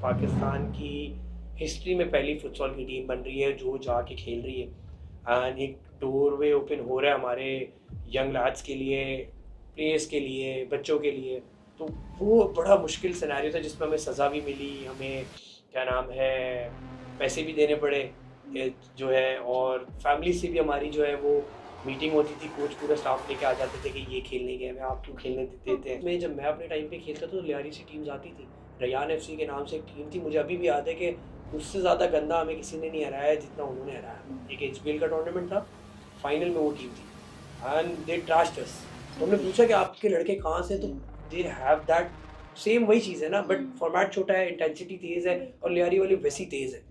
पाकिस्तान की हिस्ट्री में पहली फुटसॉल की टीम बन रही है जो जाके खेल रही है एंड एक डोरवे ओपन हो रहा है हमारे यंग लैड्स के लिए, प्लेयर्स के लिए, बच्चों के लिए। तो वो बड़ा मुश्किल सिनेरियो था जिसमें हमें सज़ा भी मिली, हमें क्या नाम है पैसे भी देने पड़े जो है, और फैमिली से भी हमारी जो है वो मीटिंग होती थी। कोच पूरा स्टाफ लेके आ जाते थे कि ये खेलने गए हैं, आप क्यों खेलने देते हैं। मैं जब मैं अपने टाइम पे खेलता था तो लियारी सी टीम्स आती थी, रयान एफसी के नाम से एक टीम थी। मुझे अभी भी याद है कि उससे ज़्यादा गंदा हमें किसी ने नहीं हराया जितना उन्होंने हराया। एक एचपीएल का टूर्नामेंट था, फाइनल में वो टीम थी एंड दे ट्रैश्ड अस। तो हमने पूछा कि आपके लड़के कहाँ से, तो दे हैव दैट सेम वही चीज़ है ना, बट फॉर्मेट छोटा है, इंटेंसिटी तेज़ है और लियारी वाली वैसी तेज़ है।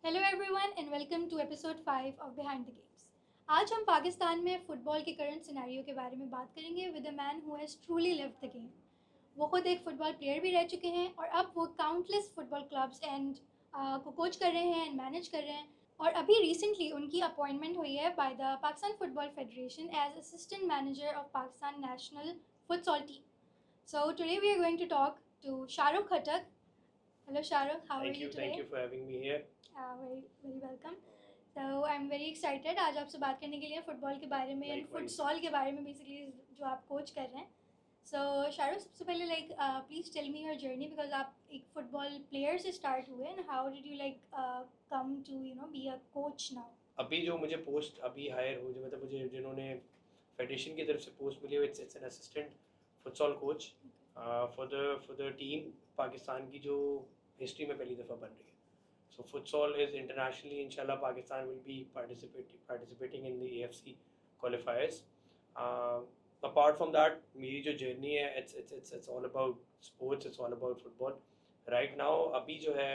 Hello everyone and welcome to episode 5 of behind the games. आज हम पाकिस्तान में फुटबॉल के करंट सिनेरियो के बारे में बात करेंगे with a man who has truly lived the game. वो खुद एक फुटबॉल प्लेयर भी रह चुके हैं और अब वो काउंटलेस फुटबॉल क्लब्स एंड को कोच कर रहे हैं एंड मैनेज कर रहे हैं। और अभी रिसेंटली उनकी अपॉइंटमेंट हुई है by the Pakistan football federation as assistant manager of Pakistan national futsal team. So today we are going to talk to Shahrukh Khattak. Hello Shahrukh, how are you today? Thank you for having me here. Very very welcome. तो I am very excited आज आपसे बात करने के लिए football के बारे में एंड फुटसॉल के बारे में, बेसिकली जो आप कोच कर रहे हैं। सो शाहरुख, सबसे पहले please tell me your journey, because आप एक फुटबॉल प्लेयर से स्टार्ट हुए and how did you come to be a coach now? अभी जो मुझे पोस्ट अभी हायर हो, जो मतलब मुझे जिन्होंने फेडरेशन की तरफ से पोस्ट मिली है, it's an assistant futsal coach for the team Pakistan की जो हिस्ट्री में पहली दफ़ा बन रही है। So futsal is internationally, inshallah, Pakistan will be participating in the AFC qualifiers. Uh, Apart from that, मेरी जो जर्नी है, it's all about sports, it's all about football. Right now, अभी जो है,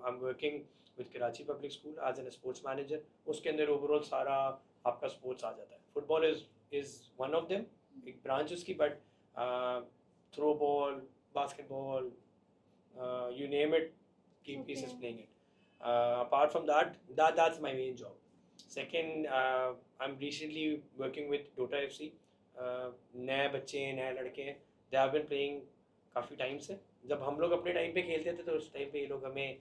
I'm working with Karachi Public School as a sports manager. उसके अंदर overall सारा आपका sports आ जाता है. Football is one of them, एक branch उसकी, but throw ball, basketball, you name it, keep is playing it. Apart from that's my main job. Second, I'm recently working with Dota FC. नए बच्चे हैं, नए लड़के हैं, दे हैव बीन प्लेइंग काफ़ी time से। जब हम लोग अपने टाइम पे खेलते थे तो उस टाइम पे ये लोग हमें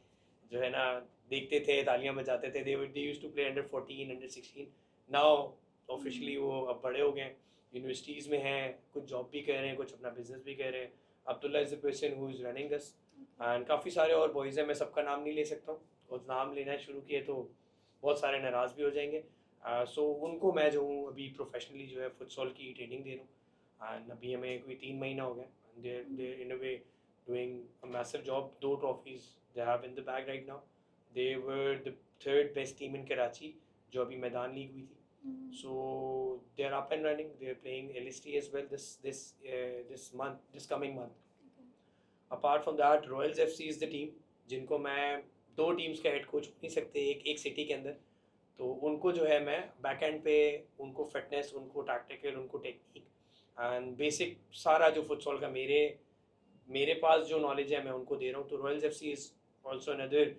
जो है ना देखते थे, तालियां बजाते थे। They used to play under 14, under 16। Now officially वो अब बड़े हो गए, यूनिवर्सिटीज़ में हैं, कुछ जॉब भी कर रहे हैं, कुछ अपना बिजनेस भी कर रहे हैं। Abdullah is the person who is running us and काफ़ी सारे और बॉयज़ हैं, मैं सबका नाम नहीं ले सकता हूँ, और नाम लेना शुरू किए तो बहुत सारे नाराज़ भी हो जाएंगे। सो उनको मैं जो हूँ अभी प्रोफेशनली जो है फुटसॉल की ट्रेनिंग दे रहा हूँ एंड अभी हमें कोई 3 महीना हो गया। They in a way doing a massive job. 2 trophies they have in the bag right now. They were the third best team in Karachi जो अभी मैदान लीग हुई थी। So they are up and running, they are playing LST as well this month, this coming month. Apart from that, Royals FC is the team जिनको मैं, 2 teams का head coach हो नहीं सकते एक सिटी के अंदर, तो उनको जो है मैं बैक एंड पे, उनको फिटनेस, उनको टैक्टिकल, उनको टेक्निक एंड बेसिक सारा जो फुटसॉल का मेरे मेरे पास जो नॉलेज है मैं उनको दे रहा हूँ। तो Royals FC is also another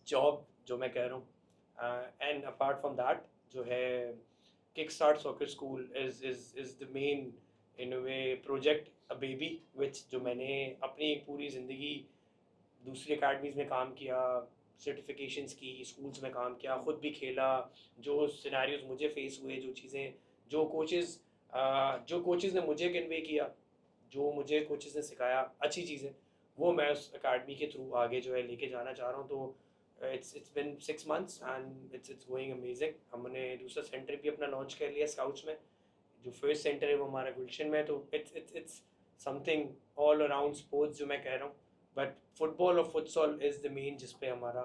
job जो मैं कर रहा हूँ। एंड अपार्ट फ्रॉम दैट जो है, kick start soccer school is the main in a way project, a baby विच, जो मैंने अपनी पूरी ज़िंदगी दूसरी अकेडमीज़ में काम किया, सर्टिफिकेशंस की, स्कूल्स में काम किया, ख़ुद भी खेला। जो सिनेरियोज मुझे फेस हुए, जो चीज़ें, जो कोचेज़ ने मुझे कन्वे किया, जो मुझे कोचेज़ ने सिखाया अच्छी चीज़ें, वो मैं उस अकेडमी के थ्रू आगे जो है लेके जाना चाह रहा हूँ। तो it's been 6 months and it's going amazing. हमने दूसरा सेंटर भी अपना लॉन्च कर लिया स्काउट्स में। जो फर्स्ट सेंटर है वो हमारा गुलशन में है। तो it's something all around sports जो मैं कह रहा हूँ, बट फुटबॉल और फुटसॉल इज़ द मेन जिस पे हमारा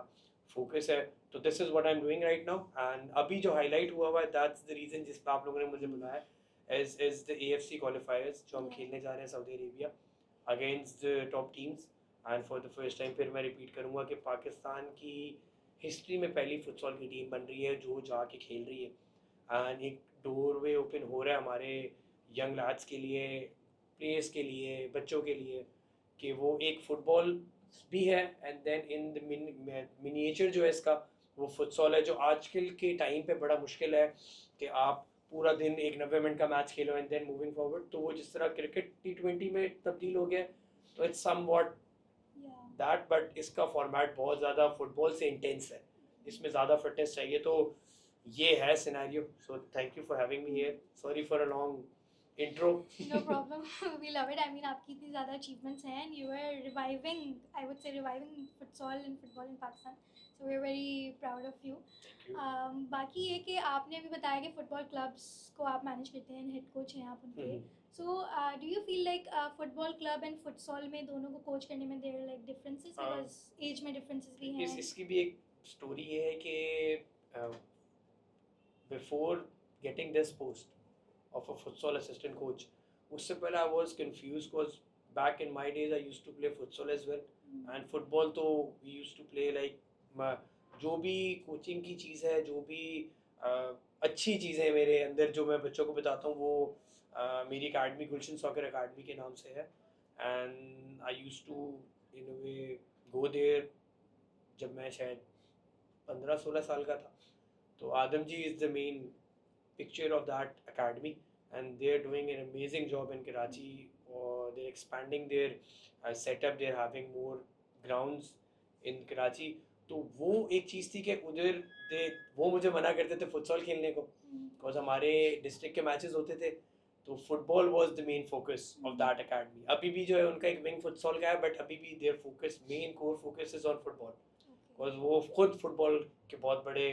फोकस है। तो this is what I am doing right now and अभी जो हाईलाइट हुआ हुआ है, दैट्स द रीज़न जिस पे आप लोगों ने मुझे बुलाया, इज द AFC क्वालिफायर्स जो हम खेलने जा रहे हैं Saudi Arabia against the top teams. And for the first time फिर मैं रिपीट करूँगा कि पाकिस्तान की हिस्ट्री में पहली फुटसॉल की टीम बन रही है जो जाके खेल रही है एंड एक डोरवे ओपन हो रहा है हमारे यंग लैड्स के लिए, प्लेयर्स के लिए, बच्चों के लिए, कि वो एक फुटबॉल भी है and then in the miniature जो है इसका, वो फुटसॉल है, जो आजकल के टाइम पे बड़ा मुश्किल है कि आप पूरा दिन एक 90 मिनट का match Khelo and then moving forward. तो वो जिस तरह क्रिकेट T20 में तब्दील हो गया, तो it's somewhat that, but इसका फॉर्मेट बहुत ज़्यादा फुटबॉल से इंटेंस है, इसमें ज़्यादा फिटनेस चाहिए, तो ये है scenario. So thank you for having me here, sorry for a long intro. No problem. We love it. I mean, आपकी इतनी ज़्यादा achievements हैं and you are reviving, I would say reviving futsal and football in Pakistan. So we're very proud of you. Thank you. बाकी ये कि आपने अभी बताया कि फुटबॉल क्लब्स को आप मैनेज करते हैं, हेड कोच हैं आप उनके. So do you feel like football club and futsal में दोनों को कोच करने में there are like differences because age में differences भी हैं. इसकी भी एक स्टोरी ये है कि before getting this post of a futsal assistant coach, उससे पहले I was confused because back in my days I used to play futsal as well, and football तो we used to play like जो भी coaching की चीज़ है, जो भी अच्छी चीज़ें मेरे अंदर जो मैं बच्चों को बताता हूँ वो मेरी अकेडमी गुलशन सॉकर अकेडमी के नाम से है, and I used to in a way go there जब मैं शायद 15-16 साल का था. तो Adamjee is the main picture of that academy, and they're doing an amazing job in Karachi, or they're expanding their setup, they're having more grounds in Karachi. तो वो एक चीज़ थी कि उधर दे वो मुझे मना करते थे फुटबॉल खेलने को, बिकॉज हमारे डिस्ट्रिक्ट के मैचेस होते थे, तो football was the main focus of that academy. अभी भी जो है उनका एक विंग फुटबॉल का है, बट अभी भी their focus main core focus is on football, because वो खुद फुटबॉल के बहुत बड़े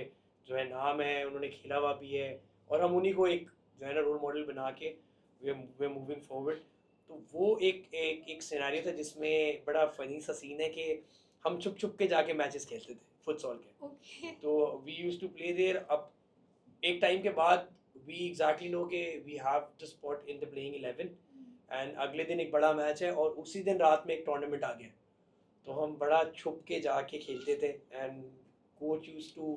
जो है नाम है, उन्होंने खेला हुआ भी है, और हम उन्हीं को एक जो है ना रोल मॉडल बना के वे मूविंग फॉरवर्ड. तो वो एक सिनेरियो था जिसमें बड़ा फनी सा सीन है कि हम छुप छुप के जाके मैचेस खेलते थे फुटबॉल के. तो we used to play there. अब एक टाइम के बाद वी एग्जैक्टली नो कि we have the spot in the playing 11, and अगले दिन एक बड़ा मैच है और उसी दिन रात में एक टूर्नामेंट आ गया, तो हम बड़ा छुप के जाके खेलते थे, and coach used to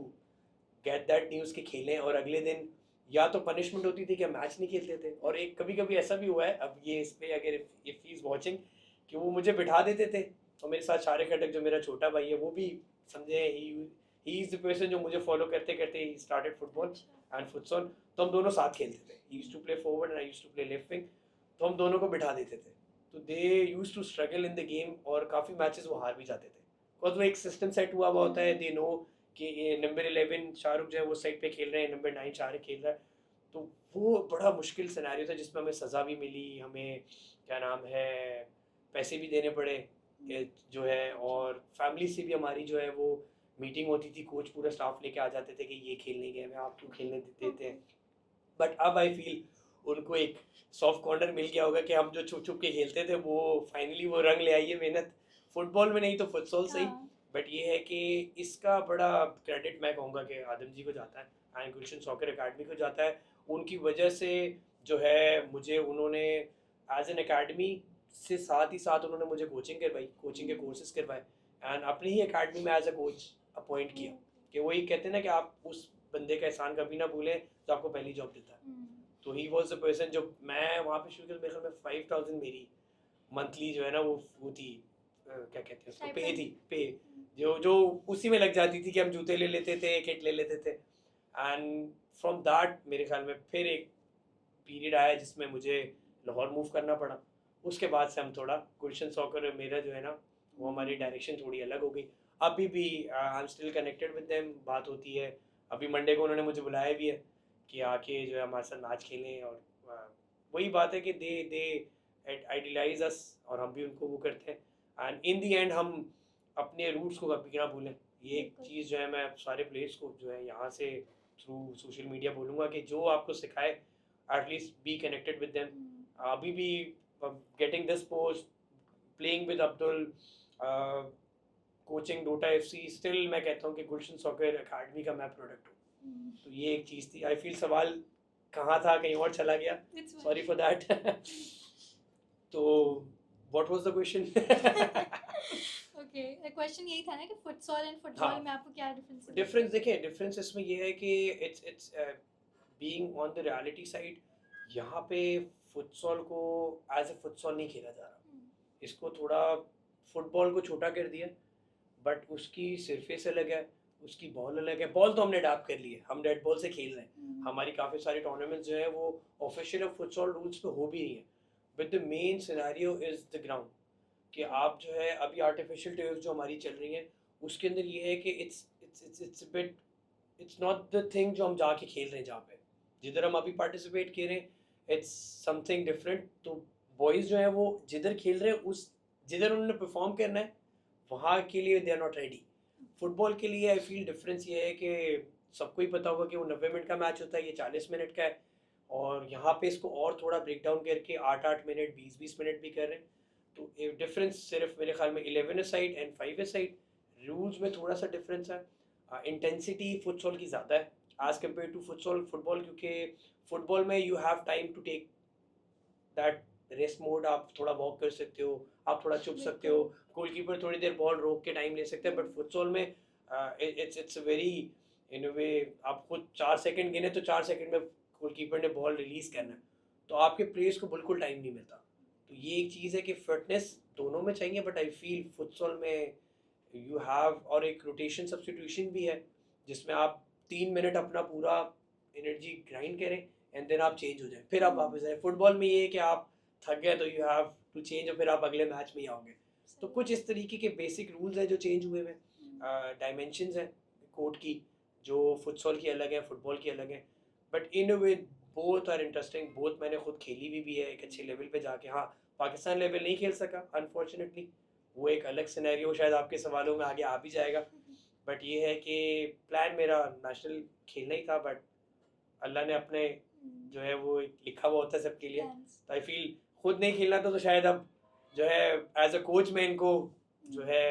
get that news के खेलें, और अगले दिन या तो पनिशमेंट होती थी कि मैच नहीं खेलते थे, और एक कभी कभी ऐसा भी हुआ है, अब ये इस पर अगर इफ ही इज़ वॉचिंग, कि वो मुझे बिठा देते थे, और मेरे साथ शारिक खटक जो मेरा छोटा भाई है वो भी समझे ही इज़ द पर्सन जो मुझे फॉलो करते करते ही स्टार्टेड फुटबॉल एंड फुटसॉल. तो हम दोनों साथ खेलते थे, he used to play forward and I used to play left wing, तो हम दोनों को बिठा देते थे. तो they used to struggle in the game, और काफ़ी मैचेस वो हार भी जाते थे, बिकॉज वो एक सिस्टम सेट हुआ हुआ होता है. दे नो कि नंबर 11 शाहरुख जो है वो साइड पे खेल रहे हैं, नंबर 9 शाहरुख खेल रहा है. तो वो बड़ा मुश्किल सिनेरियो था जिसमें हमें सज़ा भी मिली, हमें क्या नाम है पैसे भी देने पड़े जो है, और फैमिली से भी हमारी जो है वो मीटिंग होती थी, कोच पूरा स्टाफ लेके आ जाते थे कि ये खेलने गए हैं, आप क्यों खेलने देते हैं. बट अब आई फील उनको एक सॉफ्ट कॉर्नर मिल गया होगा कि हम जो छुप छुप के खेलते थे वो फाइनली वो रंग ले आई है मेहनत, फुटबॉल में नहीं तो फुटसॉल सही. बट ये है कि इसका बड़ा क्रेडिट मैं कहूँगा कि आदम जी को जाता है एंड गुलशन सॉकर अकेडमी को जाता है. उनकी वजह से जो है मुझे उन्होंने एज एन अकेडमी से साथ ही साथ उन्होंने मुझे कोचिंग करवाई, कोचिंग के कोर्सेज करवाए, एंड अपनी ही अकेडमी में एज अ कोच अपॉइंट किया. कि वही कहते हैं ना कि आप उस बंदे का एहसान कभी ना भूलें जो आपको पहली जॉब देता है. तो ही वॉज द पर्सन जो मैं वहाँ पे शुरू किया, मेरे ख्याल में 5000 मेरी मंथली जो है ना वो थी, क्या कहते हैं उसको, पे थी, पे जो उसी में लग जाती थी कि हम जूते ले लेते थे, किट ले लेते थे. एंड फ्रॉम दैट मेरे ख्याल में फिर एक पीरियड आया जिसमें मुझे लाहौर मूव करना पड़ा. उसके बाद से हम थोड़ा गुलशन सॉकर मेरा जो है ना वो हमारी डायरेक्शन थोड़ी अलग हो गई. अभी भी I am still connected with them, बात होती है. अभी मंडे को उन्होंने मुझे बुलाया भी है कि आके जो है हमारे साथ मैच खेलें, और वही बात है कि दे आइडियलाइज अस और हम भी उनको वो करते हैं. एंड इन दी एंड हम अपने रूट्स को कभी ना भूलें. ये एक चीज़ जो है मैं सारे प्लेयर्स को जो है यहाँ से थ्रू सोशल मीडिया बोलूँगा कि जो आपको सिखाए at least be connected with them. अभी भी getting this post, playing with Abdul, coaching डोटा एफसी, स्टिल मैं कहता हूँ कि गुलशन सॉकर अकेडमी का मैं प्रोडक्ट हूँ. तो ये एक चीज़ थी. आई फील सवाल कहाँ था, कहीं और चला गया, सॉरी फॉर दैट. तो what was the question? Okay, question यही था ना कि फुटसॉल एंड फुटबॉल में आपको क्या डिफरेंस है? डिफरेंस देखें, डिफरेंस इसमें ये है कि it's being on the reality side, यहाँ पे फुटसॉल को एज ए फुटसॉल नहीं खेला जा रहा. इसको थोड़ा फुटबॉल को छोटा कर दिया, बट उसकी सरफेस अलग है, उसकी बॉल अलग है. बॉल तो हमने अडाप्ट कर ली है, हम रेड बॉल से खेल रहे हैं. हमारी काफ़ी सारी टूर्नामेंट्स जो है वो ऑफिशियल फुटसॉल रूल्स पे हो भी रही है, but the main scenario is the ground. कि आप जो है अभी आर्टिफिशियल टर्फ जो हमारी चल रही हैं उसके अंदर ये है कि it's bit it's not the thing जो हम जाके खेल रहे हैं जहाँ पे जिधर हम अभी पार्टिसिपेट कर रहे हैं इट्स समथिंग डिफरेंट। तो बॉयज़ जो है वो जिधर खेल रहे हैं उस जिधर उन्होंने परफॉर्म करना है वहाँ के लिए they are not ready. Football के लिए आई फील डिफरेंस ये है कि सबको ही पता होगा कि वो 90 मिनट का मैच होता है, ये 40 मिनट का है, और यहाँ पे इसको और थोड़ा ब्रेक डाउन करके 8-8 मिनट 20-20 मिनट भी कर रहे हैं। तो डिफरेंस सिर्फ मेरे ख्याल में 11 a side and 5 a side, rules में थोड़ा सा डिफरेंस है। इंटेंसिटी फुटसॉल की ज़्यादा है एज कम्पेयर टू फुटबॉल, क्योंकि फुटबॉल में you have time to take that rest mode, आप थोड़ा वॉक कर सकते हो, आप थोड़ा चुप सकते हो, गोलकीपर थोड़ी देर बॉल रोक के टाइम ले सकते हैं। बट फुटसॉल में इट्स वेरी इन वे, आप खुद 4 सेकंड गिने तो 4 सेकंड में गोलकीपर ने बॉल रिलीज करना है, तो आपके प्लेयर्स को बिल्कुल टाइम नहीं मिलता। तो ये एक चीज़ है कि फिटनेस दोनों में चाहिए, बट आई फील फुटसॉल में यू हैव, और एक रोटेशन सब्स्टिट्यूशन भी है जिसमें आप 3 मिनट अपना पूरा एनर्जी ग्राइंड करें एंड देन आप चेंज हो जाए, फिर आप वापस आए। फुटबॉल में ये है कि आप थक गए तो यू हैव टू चेंज, और फिर आप अगले मैच में ही आओगे। तो कुछ इस तरीके के बेसिक रूल्स हैं जो चेंज हुए हैं। डायमेंशंस हैं कोर्ट की जो फुटसॉल की अलग है, फुटबॉल की अलग है, but in way both are interesting. Both मैंने खुद खेली भी है एक अच्छे लेवल पे जाके। हाँ, पाकिस्तान लेवल नहीं खेल सका अनफॉर्चुनेटली, वो एक अलग सिनेरियो शायद आपके सवालों में आगे आ भी जाएगा। बट ये है कि प्लान मेरा नेशनल खेलना ही था, बट अल्लाह ने अपने जो है वो लिखा हुआ होता है सबके लिए। तो आई फील खुद नहीं खेलना था तो शायद अब जो है एज अ कोच मैं इनको जो है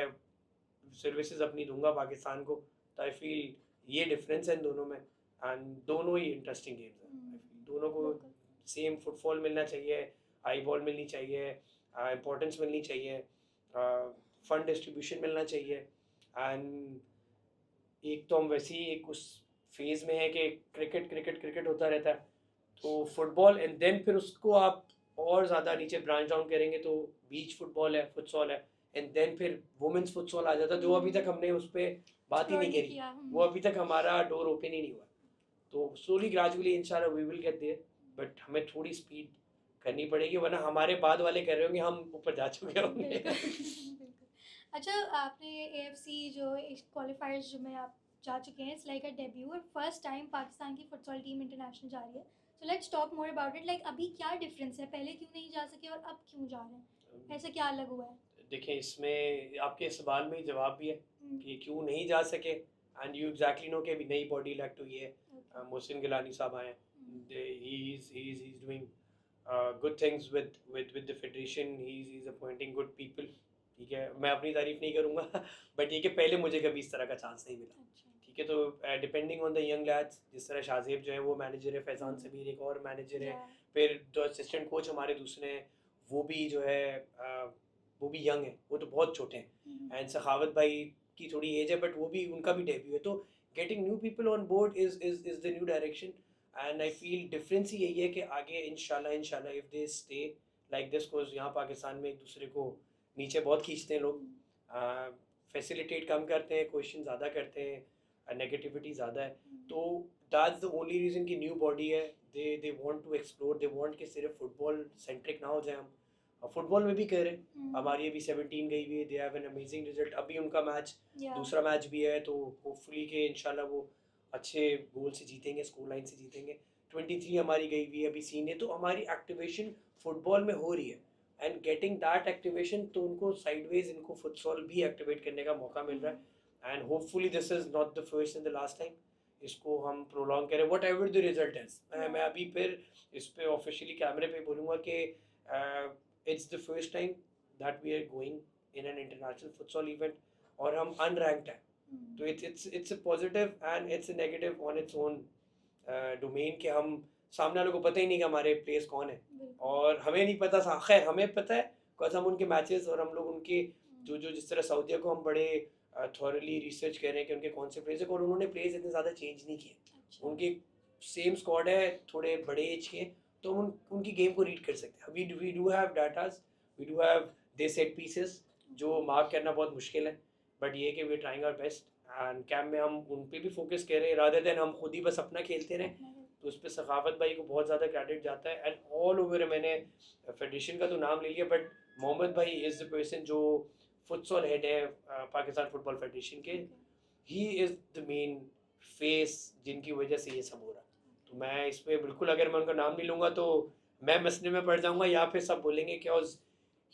सर्विसेज अपनी दूंगा पाकिस्तान को। तो आई फील ये डिफरेंस है इन दोनों में, एंड दोनों ही इंटरेस्टिंग गेम्स हैं। आई फील दोनों को सेम फुटफॉल मिलना चाहिए, आई बॉल मिलनी चाहिए, इम्पोर्टेंस मिलनी चाहिए, फंड डिस्ट्रीब्यूशन मिलना चाहिए। एंड एक तो हम वैसे ही एक उस फेज़ में है कि क्रिकेट क्रिकेट क्रिकेट होता रहता है, तो फुटबॉल एंड देन फिर उसको आप और ज़्यादा नीचे ब्रांच डाउन करेंगे तो बीच फुटबॉल है, फुटसॉल है, एंड देन फिर वुमेंस फुटसॉल आ जाता है, जो अभी तक हमने उस पर बात ही नहीं करी, वो अभी तक हमारा डोर ओपन ही नहीं हुआ। तो स्लोली ग्रेजुअली इंशाल्लाह we will get there, but हमें थोड़ी स्पीड करनी पड़ेगी, वरना हमारे बाद वाले कर रहे होंगे, हम ऊपर जा चुके होंगे। अच्छा, आपने AFC जो क्वालिफायर्स जो में आप जा चुके हैं, इट्स लाइक अ डेब्यू और फर्स्ट टाइम पाकिस्तान की फुटसॉल टीम इंटरनेशनल जा रही है। So let's talk more about it, like अभी क्या डिफरेंस है, पहले क्यों नहीं जा सके और अब क्यों जा रहे हैं, ऐसा क्या अलग हुआ है? देखिए, इसमें आपके सवाल में ही जवाब भी है कि क्यों नहीं जा सके, एंड यू एग्जैक्टली नो कि अभी नई बॉडी इलेक्ट हुई है, मोहसिन गिलानी साहब आए हैं, he is doing good things with the federation, he is appointing good people। ठीक है, मैं अपनी तारीफ नहीं करूँगा बट ये कि पहले मुझे कभी इस तरह का चांस नहीं मिला। ठीक है, तो depending on the young lads, जिस तरह शाहजेब जो है वो मैनेजर है, फैजान सबीर एक और मैनेजर है, फिर जो असिस्टेंट कोच हमारे दूसरे हैं वो भी जो है वो भी यंग है, वो तो बहुत छोटे हैं, एंड सखावत भाई की थोड़ी एज है बट वो भी, उनका भी डेब्यू है। तो getting new people on board is the new direction, and I feel difference ही यही है कि आगे इंशाल्लाह if they stay like this, cause यहाँ पाकिस्तान में एक दूसरे को नीचे बहुत खींचते हैं लोग, फैसिलिटेट कम करते हैं, क्वेश्चन ज़्यादा करते हैं, नेगेटिविटी ज़्यादा है। तो दैट्स द ओनली रीज़न कि न्यू बॉडी है, they want to explore, they want कि सिर्फ फुटबॉल सेंट्रिक ना हो जाए। हम फुटबॉल में भी कह रहे हैं, हमारी अभी 17 गई हुई है, they have an amazing result, अभी उनका मैच दूसरा मैच भी है, तो होपफुली कि इंशाल्लाह वो अच्छे गोल से जीतेंगे, स्कोर लाइन से जीतेंगे। 23 हमारी गई हुई है अभी सीनियर, तो हमारी एक्टिवेशन फुटबॉल में हो रही है, एंड गेटिंग दैट एक्टिवेशन, तो उनको साइडवेज इनको फुटसॉल भी एक्टिवेट करने का मौका मिल रहा है, and hopefully this is not the first and the last time, इसको हम प्रोलॉन्ग करें what ever the result is. मैं अभी फिर इस पे ऑफिशियली कैमरे पे बोलूँगा कि it's the first time that we are going in an international futsal event और हम unranked हैं, तो it's a positive and it's a negative on its own domain कि हम सामने वालों को पता ही नहीं कि हमारे प्लेयर्स कौन है, और हमें नहीं पता था, खैर हमें पता है बिकॉज हम उनके मैचेस और हम लोग उनके जो जिस तरह सऊदीया को हम बड़े थॉरली रिसर्च कर रहे हैं कि उनके कौन से प्लेयर्स हैं, और उन्होंने प्लेयर्स इतने ज़्यादा चेंज नहीं किए, उनके सेम स्क्वाड है, थोड़े बड़े एज के, तो हम उनकी गेम को रीड कर सकते हैं। We do have datas, we do have the set pieces जो मार्क करना बहुत मुश्किल है, बट ये कि we trying our best, and camp में हम उन पे भी फोकस कर रहे हैं रादर देन हम खुद ही बस अपना खेलते रहें, तो उस पर सखावत भाई को बहुत ज़्यादा क्रेडिट जाता है, एंड ऑल ओवर। मैंने फेडरेशन का तो नाम ले लिया, बट मोहम्मद भाई इज़ द पर्सन जो फुटसॉल हेड है पाकिस्तान फुटबॉल फेडरेशन के. He is the main face जिनकी वजह से ये सब हो रहा है. तो मैं इस पे बिल्कुल, अगर मैं उनका नाम नहीं लूँगा तो मैं मसले में पड़ जाऊँगा, या फिर सब बोलेंगे क्या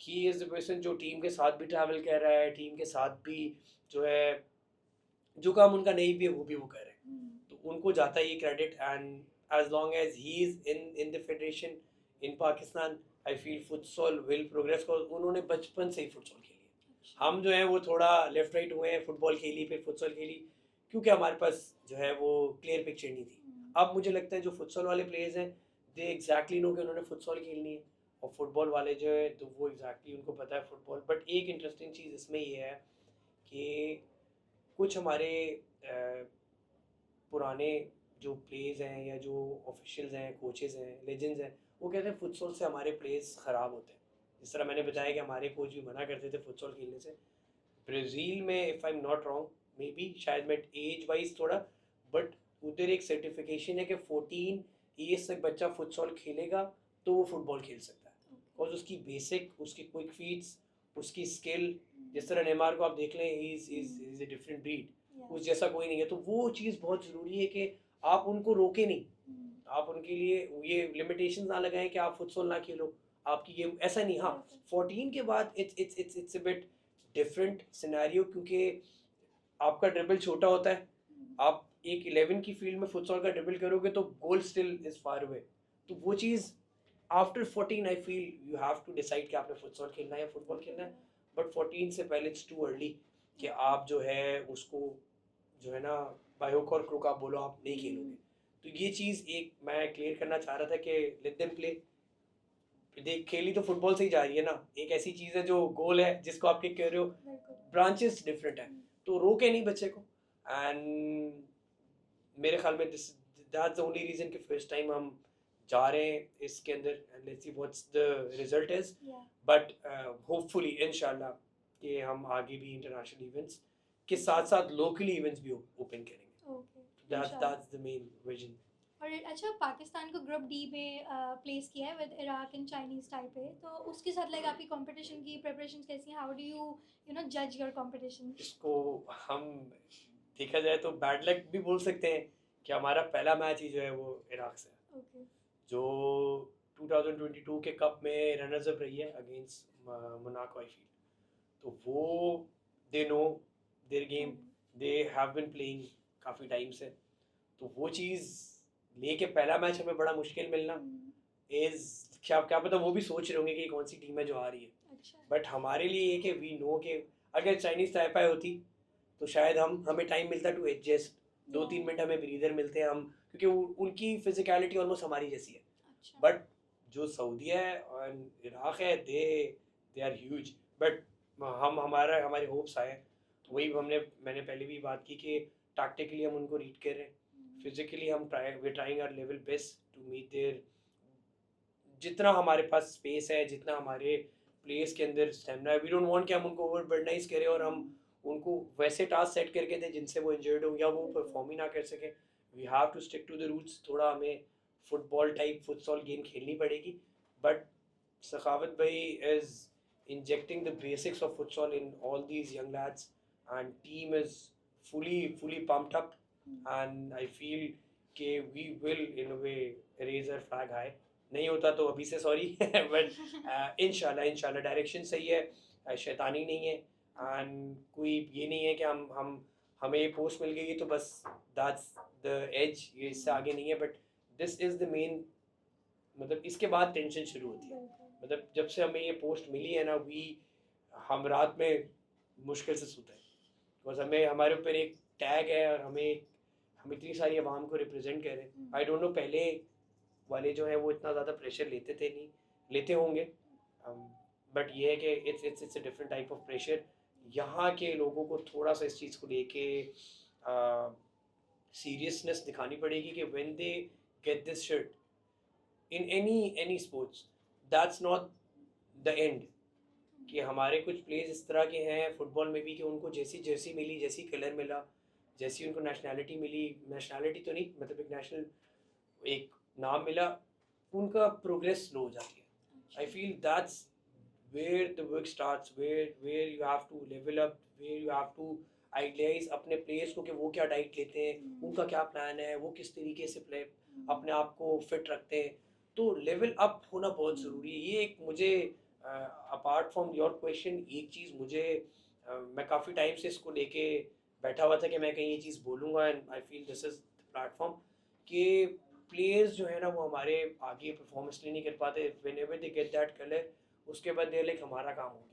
ही इज़ द पर्सन जो टीम के साथ भी ट्रैवल कर रहा है, टीम के साथ भी जो है जो काम उनका नहीं भी है वो कर रहे हैं. तो उनको जाता है ये credit. And as long as he is in the federation in Pakistan, I feel futsal will progress. को उन्होंने बचपन से ही फुटसॉल खेली है. हम जो है वो थोड़ा लेफ्ट राइट हुए हैं, फुटबॉल खेली फिर फुटसॉल खेली, क्योंकि हमारे पास जो है वो क्लियर पिक्चर नहीं थी. अब मुझे लगता है जो फुटसॉल वाले प्लेयर्स हैं, दे एग्जैक्टली नो कि उन्होंने फुटसॉल खेलनी है. और फुटबॉल वाले जो है तो वो एग्जैक्टली उनको पता है फुटबॉल. बट एक इंटरेस्टिंग चीज़ इसमें ये है कि कुछ हमारे पुराने जो प्लेयर्स हैं या जो ऑफिशियल्स हैं, कोचेस हैं, लेजेंड्स हैं, वो कहते हैं फुटसॉल से हमारे प्लेयर्स ख़राब होते हैं. जिस तरह मैंने बताया कि हमारे कोच भी मना करते थे फुटसॉल खेलने से. ब्राज़ील में if I am not wrong, may be शायद मैं एज वाइज थोड़ा, बट उधर एक सर्टिफिकेशन है कि 14 ईयर्स तक बच्चा फुटसॉल खेलेगा तो वो फुटबॉल खेल सकता है. बिकॉज उसकी बेसिक, उसकी क्विक फीट्स, उसकी स्किल, जिस तरह नेमार को आप देख लें, he is a different breed. उस जैसा कोई नहीं है. तो वो चीज़ बहुत ज़रूरी है कि आप उनको रोके नहीं. आप उनके लिए ये लिमिटेशन ना लगाएं कि आप फुटसॉल ना खेलो, आपकी गेम ऐसा नहीं. हाँ, 14 के बाद it's a bit different scenario, क्योंकि आपका ड्रिबल छोटा होता है. आप एक 11 की फील्ड में फुटसॉल का ड्रिबल करोगे तो goal still is far away. तो वो चीज़ after 14 I feel you have to decide कि आपने फुटसॉल खेलना है या फुटबॉल खेलना है. बट 14 से पहले इट्स टू अर्ली कि आप जो है उसको जो है ना बाय हुक और क्रुक आप बोलो आप नहीं खेलोगे. तो ये चीज़ एक मैं क्लियर करना चाह रहा था कि लेट देम प्ले. देख, खेली तो फुटबॉल से ही जा रही है ना. एक ऐसी चीज़ है जो गोल है जिसको आप किक कर रहे हो, ब्रांचेस डिफरेंट है. तो रोके नहीं बच्चे को. एंड मेरे ख्याल में this that's the only reason कि फर्स्ट टाइम हम जा रहे हैं इसके अंदर. And let's see what's the result is. But hopefully इंशाल्लाह कि हम आगे भी इंटरनेशनल इवेंट्स के साथ साथ लोकली इवेंट्स भी ओपन करेंगे. That's the main vision. और अच्छा, पाकिस्तान को ग्रुप डी में प्लेस किया है with Iraq and Chinese Taipei. तो उसके साथ लाइक आपकी कंपटीशन की प्रिपरेशन कैसी हैं? हाउ डू यू नो जज योर कंपटीशन? इसको हम देखा जाए तो बैड लक भी बोल सकते हैं कि हमारा पहला मैच ही जो है वो इराक से है. जो 2022 के कप में रनर्स अप रही है अगेंस्ट मोनाको आई फील. तो वो they know their game, they have been playing काफ़ी टाइम से. तो वो चीज़ लेके पहला मैच हमें बड़ा मुश्किल मिलना इज़ क्या पता वो भी सोच रहे होंगे कि कौन सी टीम है जो आ रही है. बट हमारे लिए ये कि वी नो कि अगर चाइनीज़ ताइपाई होती तो शायद हमें टाइम मिलता टू एडजस्ट. 2-3 मिनट हमें ब्रीदर मिलते हैं हम, क्योंकि उनकी फिजिकलिटी ऑलमोस्ट हमारी जैसी है. बट जो सऊदी है और इराक है, दे आर ह्यूज. बट हमारे होप्स आए. तो वही मैंने पहले भी बात की कि टैक्टिकली हम उनको रीड कर रहे हैं, फिजिकली हम trying our level best to meet their. जितना हमारे पास स्पेस है, जितना हमारे प्लेयर्स के अंदर स्टेमिना है, वी डोंट वांट कि हम उनको ओवरबर्डनाइज करें और हम उनको वैसे टास्क सेट करके दें जिनसे वो इंजर्ड हो या वो परफॉर्म ही ना कर सके. We have to stick to the roots. थोड़ा हमें फुटबॉल टाइप फुटसॉल गेम खेलनी पड़ेगी. बट सखावत भाई is injecting the basics of futsal in all these young lads, and team is fully pumped up. And I feel कि we will in a way raise our flag high. नहीं होता तो अभी से sorry. But इंशाल्लाह direction सही है, शैतानी नहीं है. एंड कोई ये नहीं है कि हमें ये पोस्ट मिल गई तो बस दैट्स द एज, ये इससे आगे नहीं है. But this is the main, मतलब इसके बाद टेंशन शुरू होती है. मतलब जब से हमें ये पोस्ट मिली है ना, हम रात में मुश्किल से सोते हैं. बिकॉज हमारे ऊपर एक टैग है और हम इतनी सारी आवाम को रिप्रेजेंट कर रहे हैं. आई डोंट नो पहले वाले जो है वो इतना ज़्यादा प्रेशर लेते होंगे. बट ये है कि it's a different type of pressure. यहाँ के लोगों को थोड़ा सा इस चीज़ को लेके सीरियसनेस दिखानी पड़ेगी कि when they get this shirt in any sports, that's not the end. कि हमारे कुछ प्लेयर्स इस तरह के हैं फुटबॉल में भी कि उनको जैसी जर्सी मिली, जैसी कलर मिला, जैसी उनको नेशनैलिटी मिली, नेशनैलिटी तो नहीं मतलब एक नेशनल एक नाम मिला, उनका प्रोग्रेस स्लो हो जाती है. I feel that's where the work starts, where you have to level up, where you have to आइडियाइज अपने प्लेयर्स को कि वो क्या डाइट लेते हैं, उनका क्या प्लान है, वो किस तरीके से प्ले अपने आप को फिट रखते हैं. तो लेवल अप होना बहुत ज़रूरी है. ये एक मुझे अपार्ट फ्रॉम योर क्वेश्चन एक चीज़ मुझे मैं काफ़ी टाइम से इसको लेके बैठा हुआ था कि मैं कहीं ये चीज़ बोलूँगा, and I feel this is the platform कि प्लेयर्स जो है ना वो हमारे आगे परफॉर्मेंस नहीं कर पाते. When ever they get that colour, उसके बाद दे लाइक हमारा काम हो गया.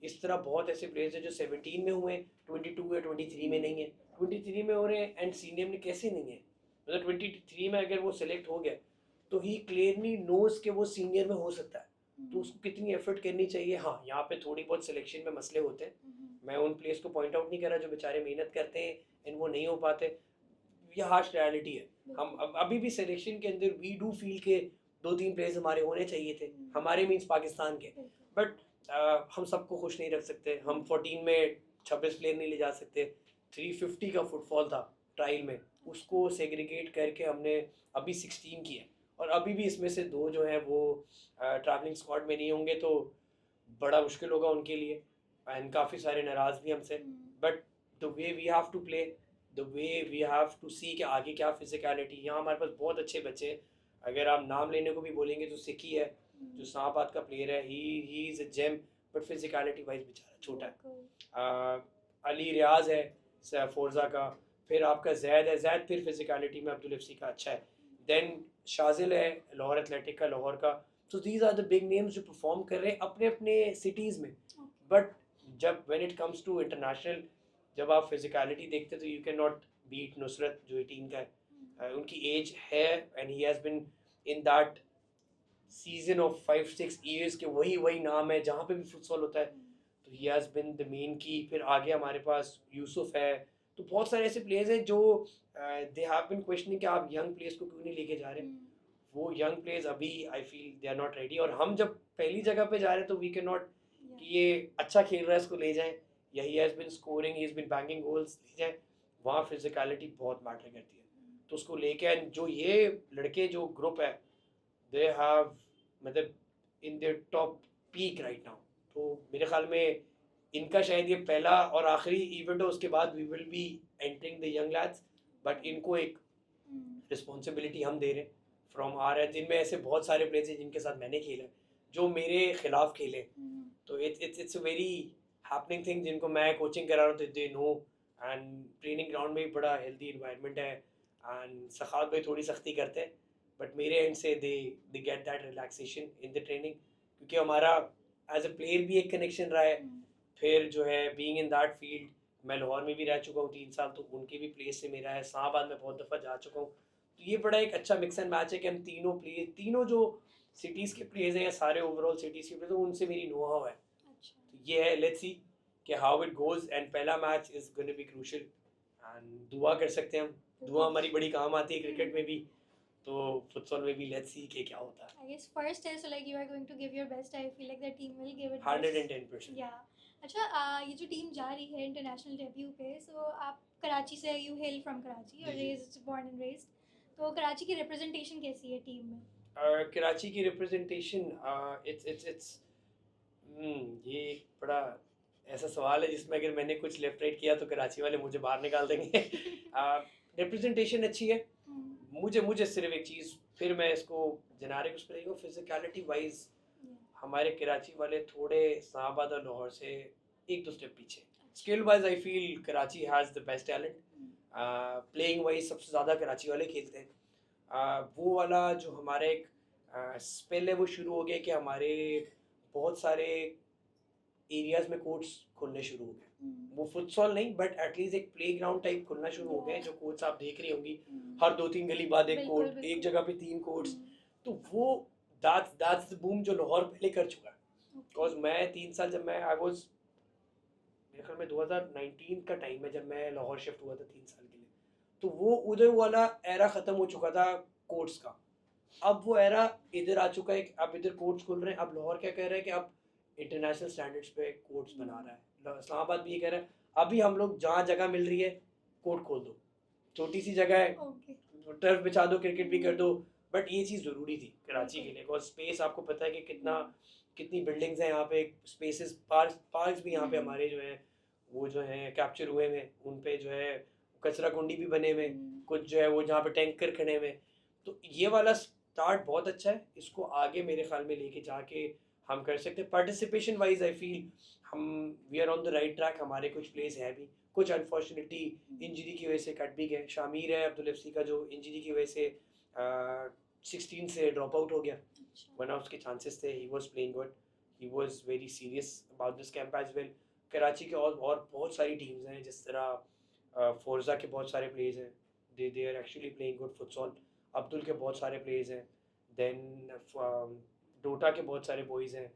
इस तरह बहुत ऐसे प्लेयर्स हैं जो 17 में हुए, 22 है, 23 में नहीं है, 23 में हो रहे हैं एंड सीनियर में कैसे नहीं है. मतलब 23 में अगर वो सेलेक्ट हो गया तो ही क्लियरली नोज कि वो सीनियर में हो सकता है. तो उसको कितनी एफर्ट करनी चाहिए. हाँ, यहाँ पे थोड़ी बहुत सिलेक्शन में मसले होते हैं. मैं उन प्लेयर्स को पॉइंट आउट नहीं कर रहा जो बेचारे मेहनत करते हैं एंड वो नहीं हो पाते. ये हार्श रियलिटी है. हम अभी भी सिलेक्शन के अंदर वी डू फील के 2-3 प्लेयर्स हमारे होने चाहिए थे, हमारे मीन्स पाकिस्तान के. बट हम सबको खुश नहीं रख सकते. हम 14 में 26 प्लेयर नहीं ले जा सकते. 350 का फुटफॉल था ट्रायल में, उसको सेग्रीगेट करके हमने अभी 16 किया. और अभी भी इसमें से 2 जो हैं वो ट्रैवलिंग स्क्वाड में नहीं होंगे, तो बड़ा मुश्किल होगा उनके लिए. एंड काफ़ी सारे नाराज़ भी हमसे. But the way we have to play, the way we have to see कि आगे क्या फिजिकलिटी. यहाँ हमारे पास बहुत अच्छे बच्चे हैं. अगर आप नाम लेने को भी बोलेंगे तो सिक्की है जो इस्लामाबाद का प्लेयर है. He is a gem, but physicality wise बेचारा छोटा है. अली रियाज है फोर्जा का. फिर आपका जैद है, जैद फिर फिजिकलिटी में अब्दुल हफसी का अच्छा है. देन शाजिल है लाहौर एथलेटिक का, लाहौर का. तो these are the big names जो परफॉर्म कर रहे हैं अपने अपने सिटीज़ में. बट जब when it comes to international, जब आप फिजिकलिटी देखते तो you can not beat Nusrat जो 18 का है. उनकी एज है and he has been in that season of 5-6 years के वही नाम है जहाँ पे भी फुटबॉल होता है. तो ही हैज़ बिन द मेन की. फिर आगे हमारे पास यूसुफ है. तो बहुत सारे ऐसे प्लेयर्स हैं जो दे हैव बिन क्वेश्चनिंग कि आप यंग प्लेयर्स को क्यों नहीं लेके जा रहे. वो यंग प्लेयर्स अभी I feel they are not ready. और हम जब पहली जगह पे जा रहे हैं तो वी कैन नॉट कि ये अच्छा खेल रहा है इसको ले जाएं, या ही has bin scoring, he has bin banging goals, ले जाएं. वहाँ फिजिकलिटी बहुत मैटर करती है. तो उसको लेके जो ये लड़के जो ग्रुप है दे हैव मतलब in their top peak right now. तो मेरे ख्याल में इनका शायद ये पहला और आखिरी इवेंट है. उसके बाद we will be entering the young lads. But इनको एक रिस्पॉन्सिबिलिटी हम दे रहे हैं फ्रॉम आर एज. जिनमें ऐसे बहुत सारे प्लेयर्स हैं जिनके साथ मैंने खेला है जो मेरे खिलाफ खेले. तो it's a very happening thing. जिनको मैं कोचिंग करा रहा हूँ तो they know. And training ground में भी बड़ा हेल्दी इन्वायरमेंट है. एंड सखात भाई थोड़ी सख्ती करते हैं बट मेरे एंड से they get that relaxation in the training. क्योंकि हमारा एज अ प्लेयर भी एक कनेक्शन रहा है. फिर जो है बीइंग इन दैट फील्ड, मैं लाहौर में भी रह चुका हूँ 3 साल, तो उनके भी प्लेस से मेरा है. इस्लामाबाद में बहुत दफ़ा जा चुका हूँ. तो ये बड़ा एक अच्छा मिक्स एंड मैच है कि हम तीनों जो सिटीज़ के प्लेयर्स हैं या सारे ओवरऑल सिटीज़ के प्लेयर्स हैं उनसे मेरी नो हाउ है. तो ये है, लेट्स सी कि हाउ इट गोज़. एंड पहला match is gonna be crucial. And दुआ कर सकते हैं हम. दुआ हमारी बड़ी काम आती है क्रिकेट में भी, तो फुटबॉल में भी लेट्स सी कि क्या होता है. I guess first is like you are going to give your best. I feel like the team will give it 110%. Yeah. अच्छा, ये जो टीम जा रही है इंटरनेशनल डेब्यू पे, सो आप कराची से, यू हेल फ्रॉम कराची और रेज्ड बोर्न एंड रेज्ड, तो कराची की रिप्रेजेंटेशन कैसी है टीम में? कराची की रिप्रेजेंटेशन इट्स ये बड़ा ऐसा सवाल है जिसमें अगर मैंने कुछ लेफ्ट राइट किया तो कराची वाले मुझे बाहर निकाल देंगे. रिप्रेजेंटेशन अच्छी है. मुझे सिर्फ एक चीज़, फिर मैं इसको जेनेरिक उस पर फिजिकलिटी वाइज हमारे कराची वाले थोड़े इस्लामाबाद और लाहौर से 1-2 स्टेप पीछे. Skill wise I feel Karachi has the best talent. Playing wise सबसे ज़्यादा कराची वाले खेलते हैं. वो वाला जो हमारा एक स्पेल है वो शुरू हो गया कि हमारे बहुत सारे एरियाज़ में कोर्ट्स खुलने शुरू हो गए. वो फुटसॉल नहीं बट एटलीस्ट एक प्ले ग्राउंड टाइप खुलना शुरू हो गए. जो कोर्ट्स आप देख रही होंगी, हर 2-3 गली बाद एक कोर्ट, एक जगह पे 3 कोर्ट्स. तो वो दैट्स द बूम जो लाहौर पहले कर चुका है. बिकॉज मैं 3 साल जब मैं आई वाज, मेरे ख्याल में 2019 का टाइम है जब मैं लाहौर शिफ्ट हुआ था 3 साल के लिए. तो वो उधर वाला एरा ख़त्म हो चुका था कोर्ट्स का. अब वो एरा इधर आ चुका है. अब इधर कोर्ट्स खुल रहे हैं. अब लाहौर क्या कह रहा है कि अब इंटरनेशनल स्टैंडर्ड्स पे कोर्ट्स बना रहा है. इस्लामाबाद भी ये कह रहा है अभी हम लोग जहाँ जगह मिल रही है कोर्ट खोल दो. छोटी सी जगह है, टर्फ बिछा दो, क्रिकेट भी कर दो. बट ये चीज़ ज़रूरी थी कराची के लिए. बिकॉज स्पेस आपको पता है कि कितना कितनी बिल्डिंग्स हैं यहाँ पे, स्पेसेस, पार्क्स भी यहाँ पे हमारे जो हैं वो जो हैं कैप्चर हुए हुए, उन पे जो है कचरा कुंडी भी बने हुए, कुछ जो है वो जहाँ पे टैंकर खड़े हुए। तो ये वाला स्टार्ट बहुत अच्छा है, इसको आगे मेरे ख्याल में लेके जाके हम कर सकते हैं। पार्टिसिपेशन वाइज आई फील हम we are on the right track. हमारे कुछ प्लेस है भी, कुछ अनफॉर्चुनेटली इंजरी की वजह से कट भी गए। शामिर है अब्दुल हफसी का जो इंजरी की वजह से 16 से ड्रॉप आउट हो गया, वरना उसके चांसेस थे। He was playing good, he was very serious about this camp as well. Karachi के और बहुत सारी टीम्स हैं, जिस तरह फोर्जा के बहुत सारे प्लेयर्स हैं, they are actually playing good futsal. Abdul के बहुत सारे प्लेयर्स हैं, देन डोटा के बहुत सारे बॉयज़ हैं।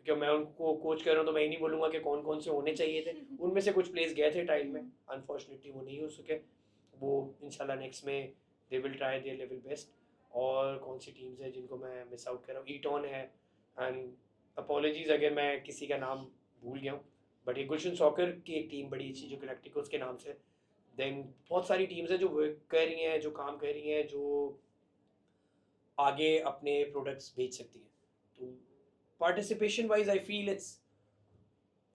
क्योंकि मैं उनको कोच कर रहा हूँ तो मैं ही नहीं बोलूँगा कि कौन कौन से होने चाहिए थे, उनमें से कुछ प्लेयर्स गए थे ट्रायल में, अनफॉर्चुनेटली वो नहीं हो सके। वो इंशाल्लाह नेक्स्ट में they will try their level best. और कौन सी टीम्स हैं जिनको मैं मिस आउट कर रहा हूँ, ईटॉन है, एंड अपॉलॉजीज़ अगर मैं किसी का नाम भूल गया हूँ, बट ये गुलशन सॉकर की एक टीम बड़ी अच्छी जो गैलेक्टिकोस के नाम से। देन बहुत सारी टीम्स हैं जो वर्क कर रही हैं, जो काम कर रही हैं, जो आगे अपने प्रोडक्ट्स बेच सकती हैं। तो participation wise I feel it's,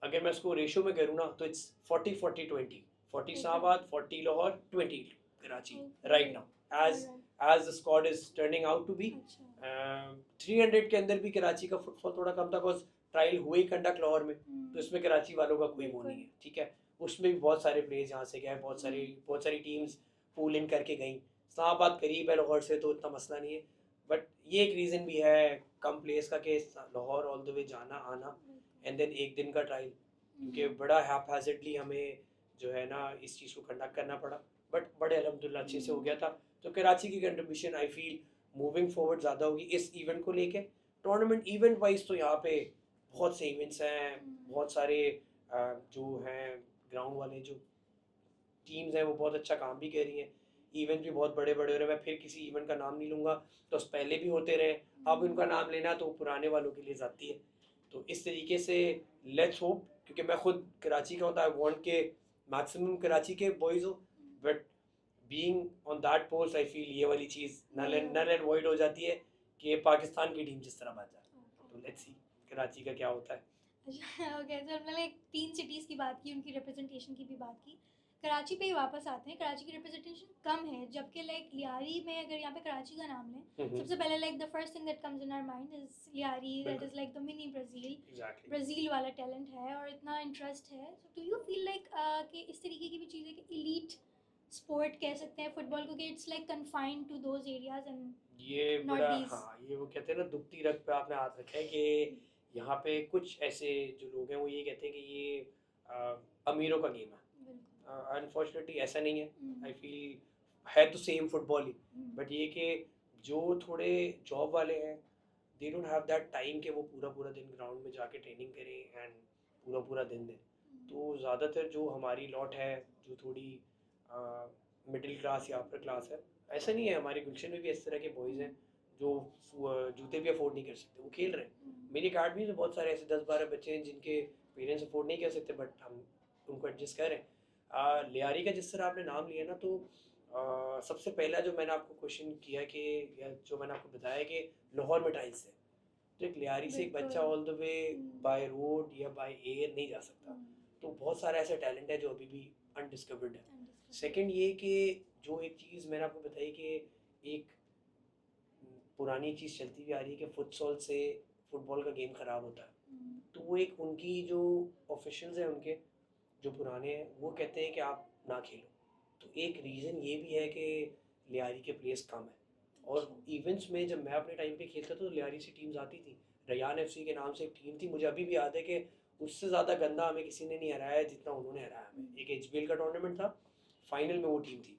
अगर मैं उसको रेशो में करूँ ना तो it's 40-40-20, 40 Islamabad, 40 Lahore, 20 Karachi right now as the squad is turning out to be. 300 के अंदर भी कराची का फुटफॉल थोड़ा कम था, बिकॉज ट्रायल हुए ही कंडक्ट लाहौर में, तो इसमें कराची वालों का कोई वो नहीं है, ठीक है। उसमें भी बहुत सारे प्लेयर्स यहाँ से गए, बहुत सारी टीम्स पूल इन करके गई। इस्लामाबाद करीब है लाहौर से तो इतना मसला नहीं है, बट ये एक रीज़न भी है कम प्लेयर्स का कि लाहौर ऑल द वे जाना आना एंड देन एक दिन का ट्रायल, क्योंकि बड़ा हैपहैज़र्डली हमें जो है ना इस चीज़ को कंडक्ट करना पड़ा, बट बड़े अल्हम्दुलिल्लाह अच्छे से हो गया था। तो कराची की contribution I feel moving forward ज़्यादा होगी इस इवेंट को लेके। टूर्नामेंट इवेंट वाइज तो यहाँ पे बहुत से इवेंट्स हैं, बहुत सारे जो हैं ग्राउंड वाले जो टीम्स हैं वो बहुत अच्छा काम भी कर रही हैं। इवेंट भी बहुत बड़े बड़े हो रहे हैं। मैं फिर किसी इवेंट का नाम नहीं लूँगा, तो पहले भी होते रहे, अब उनका नाम लेना तो पुराने वालों के लिए ज़्यादती है। तो इस तरीके से लेट्स होप, क्योंकि मैं खुद कराची का होता, आई वांट के मैक्सिमम कराची के बॉयज़ हो, but being on that post I feel ये वाली चीज़ नल एंड वॉइड हो जाती है कि पाकिस्तान की टीम जिस तरह बन जाए। तो लेट्स सी कराची का क्या होता है। अच्छा ओके, तो हमने लाइक 3 सिटीज़ की बात की, उनकी रिप्रेजेंटेशन की भी बात की। कराची पे ही वापस आते हैं। कराची की रिप्रेजेंटेशन कम है, जबकि लाइक लियारी में अगर यहाँ पे कराची का नाम लें, सबसे पहले like the first thing that comes in our mind is Lyari, that is like the mini Brazil. Brazil वाला टैलेंट है और इतना इंटरेस्ट है। So do you feel like कि इस तरीके की भी चीज़ है कि एलीट स्पोर्ट कह सकते हैं फुटबॉल को, कि it's like confined to those areas and ये नॉट बड़ा, दीज? हाँ, ये वो कहते हैं ना दुखती रग पे आपने हाथ रखा है कि यहाँ पे कुछ ऐसे जो लोग हैं वो ये कहते हैं कि ये अमीरों का गेम है। अनफॉर्चुनेटली ऐसा नहीं है। आई फील है तो सेम फुटबॉल ही, बट ये कि जो थोड़े जॉब वाले हैं they don't have that time कि वो पूरा पूरा दिन ग्राउंड में जाके ट्रेनिंग करें एंड पूरा पूरा दिन दें। तो ज़्यादातर जो हमारी लॉट है जो थोड़ी मिडिल क्लास या अपर क्लास है, ऐसा नहीं है, हमारे गुलशन में भी इस तरह के बॉयज़ हैं जो जूते भी अफोर्ड नहीं कर सकते, वो खेल रहे हैं। मेरी अकाडमी में बहुत सारे ऐसे 10-12 बच्चे हैं जिनके पेरेंट्स अफोर्ड नहीं कर सकते, बट हम उनको एडजस्ट कर रहे हैं। लियारी का जिस तरह आपने नाम लिया ना, तो सबसे पहला जो मैंने आपको क्वेश्चन किया कि, या जो मैंने आपको बताया कि लाहौर में टाइल्स है, तो एक लियारी से एक बच्चा all the way by road या बाय एयर नहीं जा सकता। तो बहुत सारा ऐसा टैलेंट है जो अभी भी अनडिस्कवर्ड है। सेकंड ये कि जो एक चीज़ मैंने आपको बताई कि एक पुरानी चीज़ चलती हुई आ रही है कि फुटसॉल से फुटबॉल का गेम ख़राब होता है, तो वो एक उनकी जो ऑफिशियल्स हैं उनके जो पुराने हैं वो कहते हैं कि आप ना खेलो। तो एक रीज़न ये भी है कि लियारी के प्लेयर्स कम है, और इवेंट्स में जब मैं अपने टाइम पे खेलता था तो लियारी से टीम्स आती थी। रयान एफसी के नाम से एक टीम थी, मुझे अभी भी याद है कि उससे ज़्यादा गंदा हमें किसी ने नहीं हराया जितना उन्होंने हराया हमें। एक एचबीएल का टूर्नामेंट था, फाइनल में वो टीम थी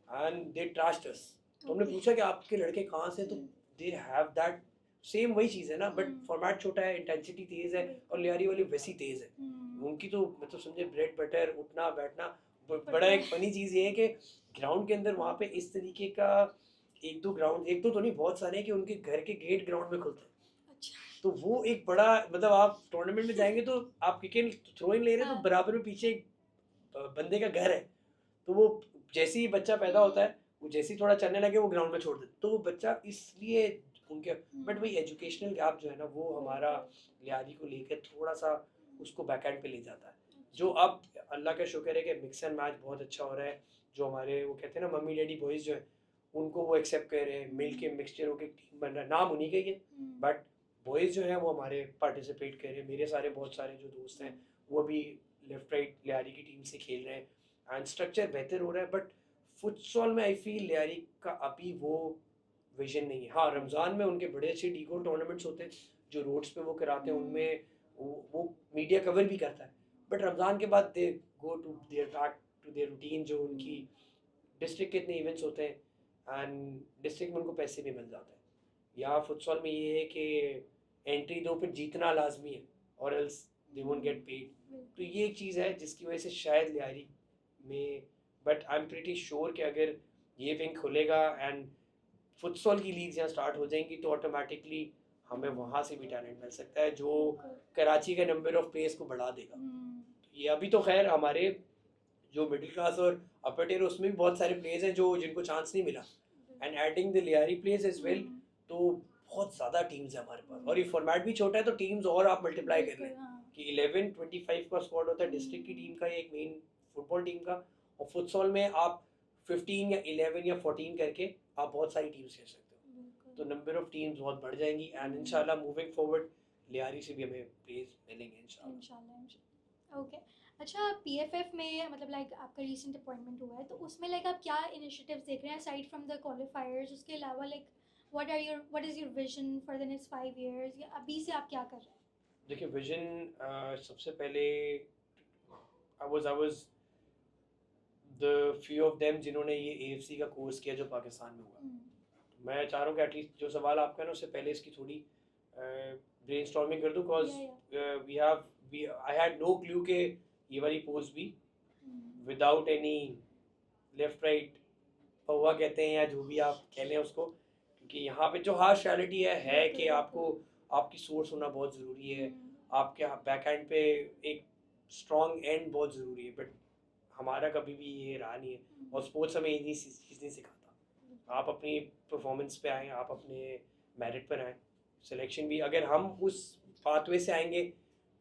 एंड दे ट्रैश्ड अस। तो हमने पूछा कि आपके लड़के कहाँ से, तो दे हैव दैट सेम वही चीज़ है ना, बट फॉर्मेट छोटा है, इंटेंसिटी तेज़ है, और लियारी वाली वैसी तेज़ है। उनकी तो मतलब समझे ब्रेड बटर, उठना बैठना। बड़ा एक फनी चीज़ ये है कि ग्राउंड के अंदर वहाँ पे इस तरीके का एक दो तो नहीं, बहुत सारे हैं कि उनके घर के गेट ग्राउंड में खुलते हैं। तो वो एक बड़ा, मतलब आप टूर्नामेंट में जाएंगे तो आप किक थ्रो इन ले रहे हैं तो बराबर में पीछे एक बंदे का घर है, तो वो जैसे ही बच्चा पैदा होता है वो जैसे ही थोड़ा चलने लगे वो ग्राउंड में छोड़ देते, तो वो बच्चा इसलिए उनके, बट वही एजुकेशनल गैप जो है ना वो हमारा लियारी को लेकर थोड़ा सा उसको बैकएंड पे ले जाता है, जो अब अल्लाह का शुक्र है कि मिक्स एंड मैच बहुत अच्छा हो रहा है। जो हमारे वो कहते हैं ना मम्मी डैडी बॉयज़ जो है उनको वो एक्सेप्ट कर रहे हैं, मिल के मिक्सचर होकर टीम बन रहा है, नाम उन्हीं का ही है, बट बॉयज़ जो है वो हमारे पार्टिसिपेट कर रहे हैं। मेरे सारे बहुत सारे जो दोस्त हैं वो भी लेफ्ट राइट लियारी की टीम से खेल रहे हैं एंड स्ट्रक्चर बेहतर हो रहा है। बट फुटसॉल में आई फील लियारी का अभी वो विजन नहीं है। हाँ, रमज़ान में उनके बड़े अच्छे डीगो टूर्नामेंट्स होते हैं जो रोड्स पे वो कराते हैं, उनमें वो मीडिया कवर भी करता है, बट रमज़ान के बाद they go to their back to their routine. जो उनकी डिस्ट्रिक्ट के इतने इवेंट्स होते हैं एंड डिस्ट्रिक्ट में उनको पैसे भी मिल जाते हैं। यहाँ फुटसॉल में ये है कि एंट्री दो फिर जीतना लाजमी है और else they won't get paid. तो ये एक चीज़ है जिसकी वजह से शायद लियारी में, but I am pretty sure कि अगर ये विंग खुलेगा एंड फुटसॉल की लीग्स यहाँ स्टार्ट हो जाएंगी तो ऑटोमेटिकली हमें वहाँ से भी टैलेंट मिल सकता है जो कराची के नंबर ऑफ प्लेयर्स को बढ़ा देगा। ये अभी तो खैर हमारे जो मिडिल क्लास और अपर टियर उसमें भी बहुत सारे प्लेयर्स हैं जो जिनको चांस नहीं मिला and adding the Lyari players as well, तो बहुत ज़्यादा टीम्स है हमारे पास और ये फॉर्मेट भी छोटा है तो टीम्स और आप मल्टीप्लाई कर लें कि 11-25 का स्क्वाड होता है डिस्ट्रिक्ट की टीम का, एक मेन फुटबॉल टीम का, और फुटसॉल में आप 15 या 11 या 14 करके आप बहुत सारी टीम्स खेल सकते हो, तो नंबर ऑफ टीम्स बहुत बढ़ जाएंगी एंड इंशाल्लाह मूविंग फॉरवर्ड लियारी से भी हमें प्लेयर्स मिलेंगे इंशाल्लाह। ओके, अच्छा पीएफएफ में मतलब लाइक आपका रीसेंट अपॉइंटमेंट हुआ है तो उसमें लाइक आप क्या इनिशिएटिव्स देख रहे हैं असाइड फ्रॉम द क्वालिफायर्स, उसके अलावा like what is your vision for the next 5 years, या अभी से आप क्या कर रहे हैं? देखिए विजन सबसे पहले I was the few of them जिन्होंने ये एएफसी का कोर्स किया जो पाकिस्तान में हुआ। मैं चाह रहा हूँ कि एटलीस्ट जो सवाल आपका है ना उससे पहले इसकी थोड़ी ब्रेनस्टॉर्मिंग कर दूँ because I had no clue के ये वाली पोस्ट भी विदाउट एनी लेफ्ट राइट पौवा कहते हैं या जो भी आप कह लें उसको, क्योंकि यहाँ पे जो हार्श रियलिटी है कि आपको आपकी सोर्स होना बहुत ज़रूरी है, आपके बैक एंड पे एक स्ट्रॉन्ग एंड बहुत ज़रूरी है, बट हमारा कभी भी ये रहा नहीं है और स्पोर्ट्स हमें इतनी चीज़ नहीं सिखाता। आप अपनी परफॉर्मेंस पे आएँ, आप अपने मेरिट पर आएँ, सिलेक्शन भी अगर हम उस पाथवे से आएंगे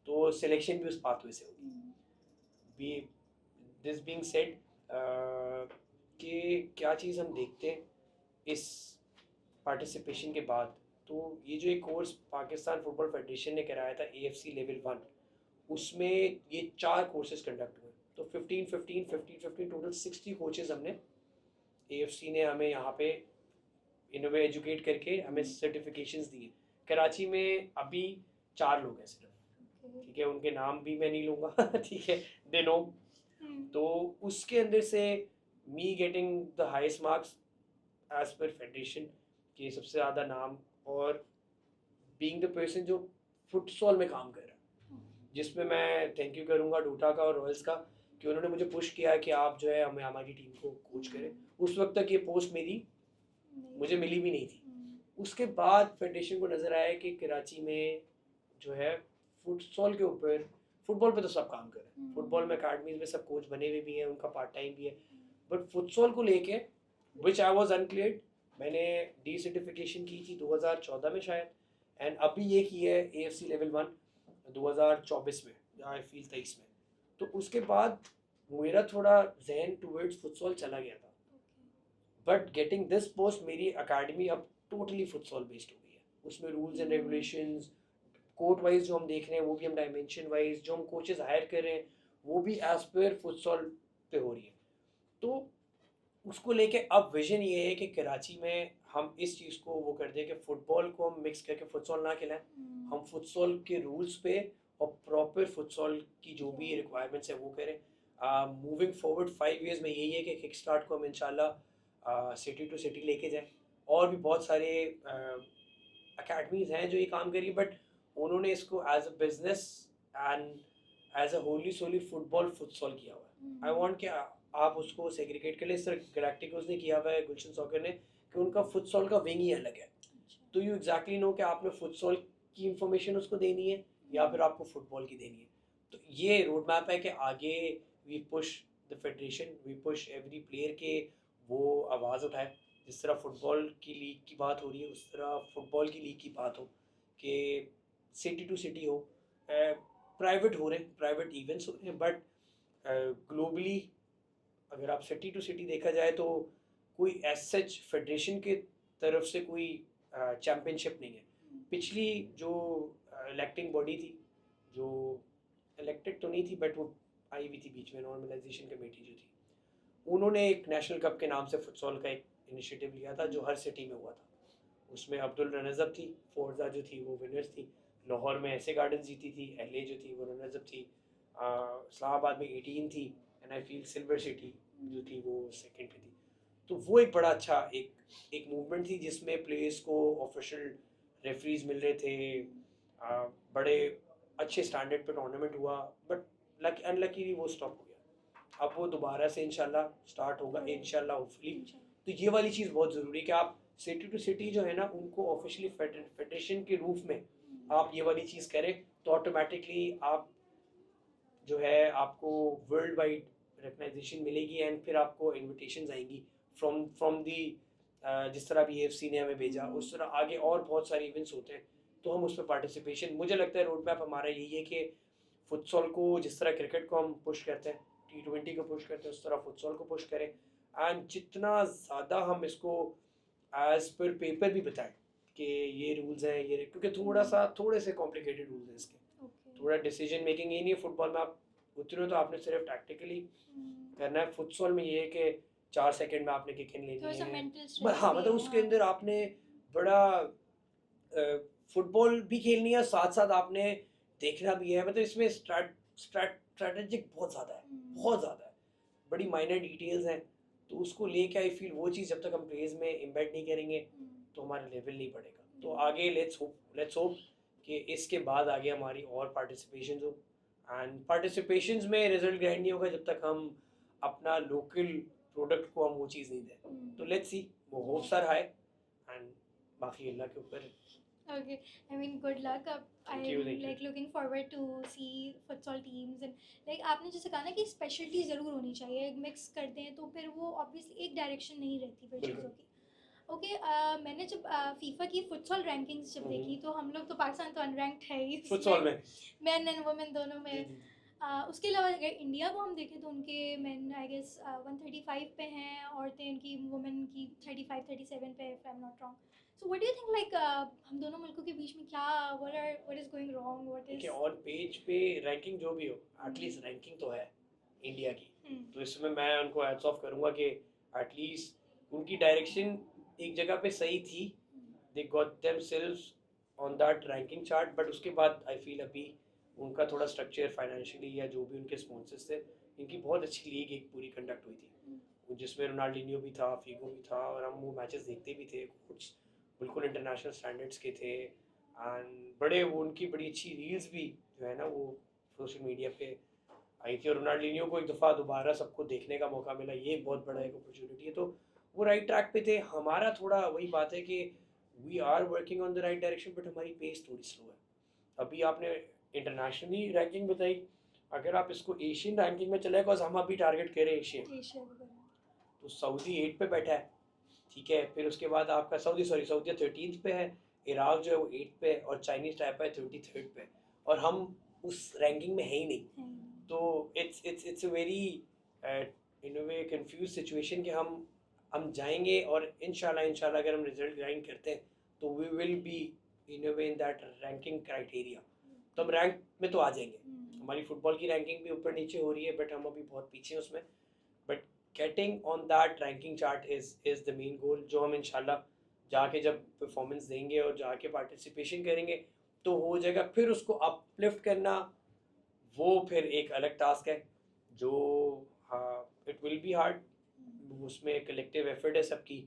तो सिलेक्शन भी उस पाथवे से होगी। बी दिस बीइंग सेड कि क्या चीज़ हम देखते हैं इस पार्टिसिपेशन के बाद, तो ये जो एक कोर्स पाकिस्तान फुटबॉल फेडरेशन ने कराया था AFC लेवल 1, उसमें ये 4 कोर्सेज कंडक्ट हुए, तो 15 टोटल 60 कोचेज़ हमने AFC ने हमें यहाँ पे इनोवे एजुकेट करके हमें सर्टिफिकेशंस दिए। कराची में अभी 4 लोग हैं सिर्फ, ठीक है, उनके नाम भी मैं नहीं लूँगा ठीक है, दे नो। तो उसके अंदर से me getting the highest marks as per federation के सबसे ज़्यादा नाम, और बीइंग द पर्सन जो फुटसॉल में काम कर रहा है, जिसमें मैं थैंक यू करूँगा डोटा का और रॉयल्स का कि उन्होंने मुझे पुश किया कि आप जो है हमें हमारी टीम को कोच करें। उस वक्त तक ये पोस्ट मेरी मुझे मिली भी नहीं थी। उसके बाद फेडरेशन को नज़र आया कि कराची में जो है फुटसॉल के ऊपर, फुटबॉल पे तो सब काम कर रहे हैं, फुटबॉल में अकाडमीज में सब कोच बने हुए भी हैं, उनका पार्ट टाइम भी है, बट फुटसॉल को लेके विच आई वाज अनक्लियर्ड, मैंने डी सर्टिफिकेशन की थी 2014 में शायद, एंड अभी ये की है AFC लेवल 1 2024 में या आई फील 23 में। तो उसके बाद मेरा थोड़ा जहन टूवर्ड्स फुटसॉल चला गया था, बट गेटिंग दिस पोस्ट मेरी अकेडमी अब टोटली फुटसॉल बेस्ड हो गई है। उसमें rules and regulations court wise जो हम देख रहे हैं वो भी हम डायमेंशन वाइज जो हम कोचेस हायर कर रहे हैं वो भी एज पर फुटसॉल पे हो रही है। तो उसको लेके अब विजन ये है कि कराची में हम इस चीज़ को वो कर दें कि फ़ुटबॉल को हम मिक्स करके फुटसॉल ना खिलाएं, हम फुटसॉल के रूल्स पे और प्रॉपर फुटसॉल की जो भी रिक्वायरमेंट्स है वो करें। मूविंग फॉरवर्ड 5 इयर्स में यही है कि किक स्टार्ट को हम इंशाल्लाह सिटी टू सिटी लेके जाएं, और भी बहुत सारे अकेडमीज़ हैं जो ये काम करी, बट उन्होंने इसको as a business and as a wholly solely futsal किया हुआ है। आई वांट कि आप उसको सेग्रीगेट कर ले, सर गैलेक्टिकोस ने किया हुआ है, गुलशन सॉकर ने, कि उनका फुटसॉल का विंग ही अलग है। तो यू एग्जैक्टली नो कि आपने फुटसॉल की इंफॉर्मेशन उसको देनी है या फिर आपको फुटबॉल की देनी है। तो ये रोड मैप है कि आगे we push the federation, we push every player के वो आवाज़ उठाए जिस तरह फुटबॉल की लीग की बात हो रही है उस तरह फुटबॉल की लीग की बात हो कि सिटी टू सिटी हो, प्राइवेट हो रहे हैं, प्राइवेट इवेंट्स हो रहे हैं, बट ग्लोबली अगर आप सिटी टू सिटी देखा जाए तो कोई एज सच फेडरेशन के तरफ से कोई चैम्पियनशिप नहीं है। पिछली जो इलेक्टिंग बॉडी थी, जो इलेक्टेड तो नहीं थी बट वो आई हुई थी बीच में, नॉर्मलाइजेशन कमेटी जो थी, उन्होंने एक नेशनल कप के नाम से फुटसॉल का एक इनिशिएटिव लिया था जो हर सिटी में हुआ था। उसमें अब्दुल रनर्स अप थी, फोर्जा जो थी वो विनर्स थी, लाहौर में ऐसे गार्डन जीती थी, एलए जो थी वो रनर्स अप थी, इस्लामाबाद में 18 थी, and I feel silver city जो थी वो सेकंड पे थी। तो वो एक बड़ा अच्छा एक मूवमेंट थी जिसमें प्लेयर्स को ऑफिशियल रेफरीज मिल रहे थे, बड़े अच्छे स्टैंडर्ड पे टूर्नामेंट हुआ, बट अनलकीली वो स्टॉप हो गया। अब वो दोबारा से इंशाल्लाह स्टार्ट होगा इंशाल्लाह होपफुली। तो ये वाली चीज़ बहुत ज़रूरी है कि आप सिटी टू सिटी जो है ना उनको ऑफिशियली फेडरेशन के रूप में आप ये वाली चीज़ करें तो ऑटोमेटिकली आप जो है आपको वर्ल्ड वाइड रिकग्नाइजेशन मिलेगी एंड फिर आपको इनविटेशंस आएंगी फ्रॉम दी, जिस तरह अभी AFC ने हमें भेजा उस तरह आगे और बहुत सारे इवेंट्स होते हैं तो हम उसमें पार्टिसिपेशन, मुझे लगता है रोड मैप हमारा यही है कि फुटसॉल को जिस तरह क्रिकेट को हम पुश करते हैं, T20 को पुश करते हैं, उस तरह फुटसॉल को पुश करें एंड जितना ज़्यादा हम इसको एज पर पेपर भी बताएं कि ये रूल्स हैं ये, क्योंकि थोड़े से कॉम्प्लिकेटेड रूल्स हैं इसके, थोड़ा डिसीजन मेकिंग ये नहीं है। फुटबॉल में आप उतरे हो तो आपने सिर्फ टैक्टिकली करना है, फुटसॉल में ये है कि 4 सेकंड में आपने किक इन लेनी है, हाँ मतलब उसके अंदर आपने बड़ा फुटबॉल भी खेलनी है, साथ साथ आपने देखना भी है, मतलब इसमें स्ट्रैटेजिक बहुत ज़्यादा है, बहुत ज़्यादा है, बड़ी माइनर डिटेल्स हैं। तो उसको लेके आई फील वो चीज़ जब तक हम प्लेज में इम्बेड नहीं करेंगे तो हमारा लेवल नहीं बढ़ेगा। तो आगे लेट्स होप कि इसके बाद आगे हमारी और पार्टिसिपेशन हो, एंड पार्टिसिपेशंस में रिजल्ट ग्राइंड नहीं होगा जब तक हम अपना लोकल प्रोडक्ट को हम वो चीज़ नहीं दें। तो लेट्स सी, वो होप्स आर हाई एंड बाकी अल्लाह के ऊपर है। Okay, I mean, good luck. Thank I'm you, thank you. like looking forward to see futsal teams and like आपने जैसे कहा ना कि स्पेशलिटी ज़रूर होनी चाहिए, मिक्स करते हैं तो फिर वो ऑब्वियसली एक डायरेक्शन नहीं रहती फिर बिल्कुल। चीज़ों की। ओके, मैंने जब फीफा की फुटसॉल रैंकिंग्स जब देखी तो हम लोग तो पाकिस्तान तो अनरैंक्ड है ही फुटसॉल में मेन एंड वुमेन दोनों में। जी। उसके अलावा अगर इंडिया को हम देखें तो उनके मेन आई गेस 135 पे हैं, औरतें उनकी वुमेन की 35 37 पे, if I am not wrong. So what do you think like हम दोनों मुल्कों के बीच में क्या what is going wrong, what देखिए इज ऑन पेज पे रैंकिंग जो भी हो, एटलीस्ट रैंकिंग तो है इंडिया की, तो इसमें मैं उनको हैट्स ऑफ करूंगा कि एटलीस्ट उनकी डायरेक्शन एक जगह पे सही थी, they got themselves on that ranking chart, but उसके बाद आई फील अभी उनका थोड़ा स्ट्रक्चर फाइनेंशियली या जो भी उनके स्पॉन्सर्स थे, इनकी बहुत अच्छी लीग एक पूरी कंडक्ट हुई थी जिसमें रोनाल्डिनियो भी था, फीगो भी था, और हम वो मैचेस देखते भी थे, कुछ बिल्कुल इंटरनेशनल स्टैंडर्ड्स के थे एंड बड़े वो उनकी बड़ी अच्छी रील्स भी जो है ना वो सोशल मीडिया पे आई थी, और रोनाल्डिनियो को एक दफ़ा दोबारा सबको देखने का मौका मिला, ये एक बहुत बड़ा एक अपॉर्चुनिटी है। तो वो राइट ट्रैक पे थे, हमारा थोड़ा वही बात है कि we are working on the right direction but हमारी पेस थोड़ी स्लो है। अभी आपने इंटरनेशनली रैंकिंग बताई, अगर आप इसको एशियन रैंकिंग में चले, बिकॉज हम अभी टारगेट कर रहे हैं एशियन, तो सऊदी 8 पे बैठा है, ठीक है, फिर उसके बाद आपका सऊदी 13th पे है, इराक जो है वो 8th पे है, और चाइनीज टाइप है 33rd पे, और हम उस रैंकिंग में है ही नहीं। तो it's a very in a way confuse situation कि हम जाएंगे और इंशाल्लाह अगर हम रिजल्ट ग्राइंड करते हैं तो we will be in a way in that ranking criteria, तो हम रैंक में तो आ जाएंगे। हमारी फुटबॉल की रैंकिंग भी ऊपर नीचे हो रही है बट हम अभी बहुत पीछे हैं उसमें, but getting on that ranking chart is the main goal, जो हम इंशाल्लाह जाके जब परफॉर्मेंस देंगे और जाके पार्टिसिपेशन करेंगे तो हो जाएगा। फिर उसको अपलिफ्ट करना वो फिर एक अलग टास्क है जो, हाँ इट विल बी हार्ड, उसमें कलेक्टिव एफर्ट है सबकी,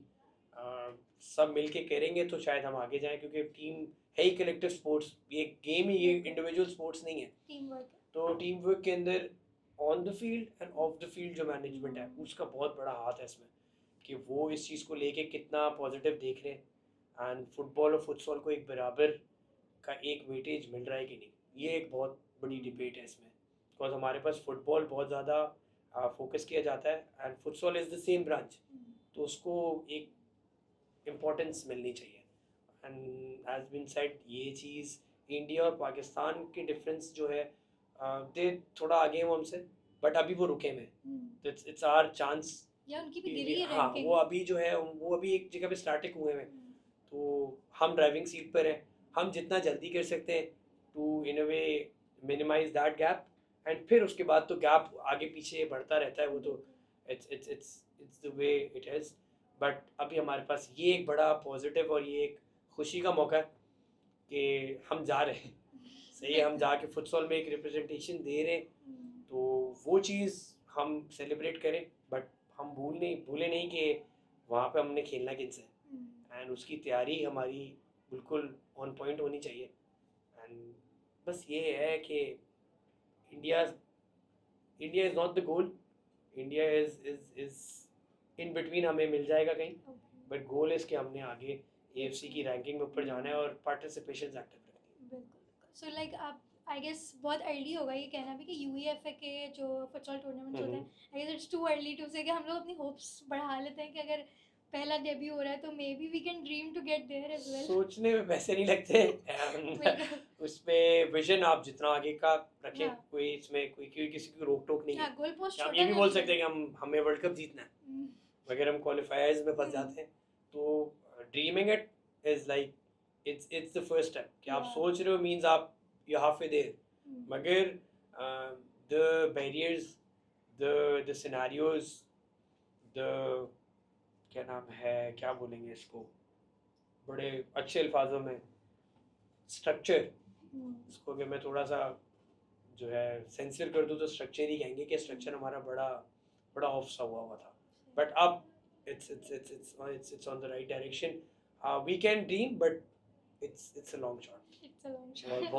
सब मिल के करेंगे तो शायद हम आगे जाएं, क्योंकि टीम है ही कलेक्टिव स्पोर्ट्स, ये गेम ही, ये इंडिविजुअल स्पोर्ट्स नहीं है, टीम वर्क। तो टीम वर्क के अंदर on the field end of the field जो मैनेजमेंट है उसका बहुत बड़ा हाथ है इसमें, कि वो इस चीज़ को लेके कितना पॉजिटिव देख रहे हैं एंड फुटबॉल और फुटसॉल को एक बराबर का एक वेटेज मिल रहा है कि नहीं, ये एक बहुत बड़ी डिबेट है इसमें, बिकॉज हमारे पास फुटबॉल बहुत ज़्यादा फोकस किया जाता है and futsal is the same branch, तो उसको एक इम्पोर्टेंस मिलनी चाहिए। एंड एज बीन सेड, ये चीज़ इंडिया और पाकिस्तान के डिफरेंस जो है, दे थोड़ा आगे हैं वो हमसे, बट अभी वो रुके में। It's our chance. या उनकी भी गिरी है हाँ, रैंकिंग। वो अभी जो है वो अभी एक जगह पे स्टार्टिंग हुए हैं, तो हम ड्राइविंग सीट पर हैं। हम जितना जल्दी कर सकते हैं to in a way minimise that gap, and फिर उसके बाद तो गैप आगे पीछे बढ़ता रहता है, वो तो it's the way it is. But अभी हमारे पास ये एक बड़ा पॉजिटिव और ये एक खुशी का मौका है कि हम जा रहे हैं। सही है, हम जाके फुटसॉल में एक रिप्रेजेंटेशन दे रहे हैं, तो वो चीज़ हम सेलिब्रेट करें, बट हम भूले नहीं कि वहाँ पे हमने खेलना किनसे है, एंड उसकी तैयारी हमारी बिल्कुल ऑन पॉइंट होनी चाहिए। एंड बस ये है कि India India is not the goal, India is in between, हमें मिल जाएगा कहीं, बट गोल इज़ कि हमने आगे एएफसी की रैंकिंग में ऊपर जाना है और पार्टिसिपेशन एक्टिव रखनी है। बिल्कुल। सो लाइक आप आई गेस बहुत अर्ली होगा ये कहना भी कि यूईएफए के जो फुटबॉल टूर्नामेंट्स होते हैं, I guess it's too early to say कि हम लोग अपनी होप्स बढ़ा लेते हैं कि अगर पहला डेब्यू हो रहा है तो maybe we can dream to get there as well. सोचने में पैसे नहीं लगते बिल्कुल। उस पे विजन आप जितना आगे का रखें, हाँ। कोई इसमें कोई किसी की रोक टोक नहीं है। हाँ, गोल पोस्ट हम छोटा ये भी है बोल लेकिन- सकते हैं कि हमें वर्ल्ड कप जीतना है। अगर हम क्वालिफायर्स में फंस जाते हैं तो dreaming it is like it's the first step कि आप Yeah. सोच रहे हो, मींस आप यू हाफ वे देयर। मगर the barriers, the scenarios, the क्या नाम है, क्या बोलेंगे इसको बड़े अच्छे अल्फाजों में, स्ट्रक्चर, इसको अगर मैं थोड़ा सा जो है सेंसर कर दूँ तो स्ट्रक्चर ही कहेंगे कि स्ट्रक्चर हमारा बड़ा बड़ा ऑफ सा हुआ था, बट अब it's on the right direction. We can dream, but it's a long shot. It's a long shot.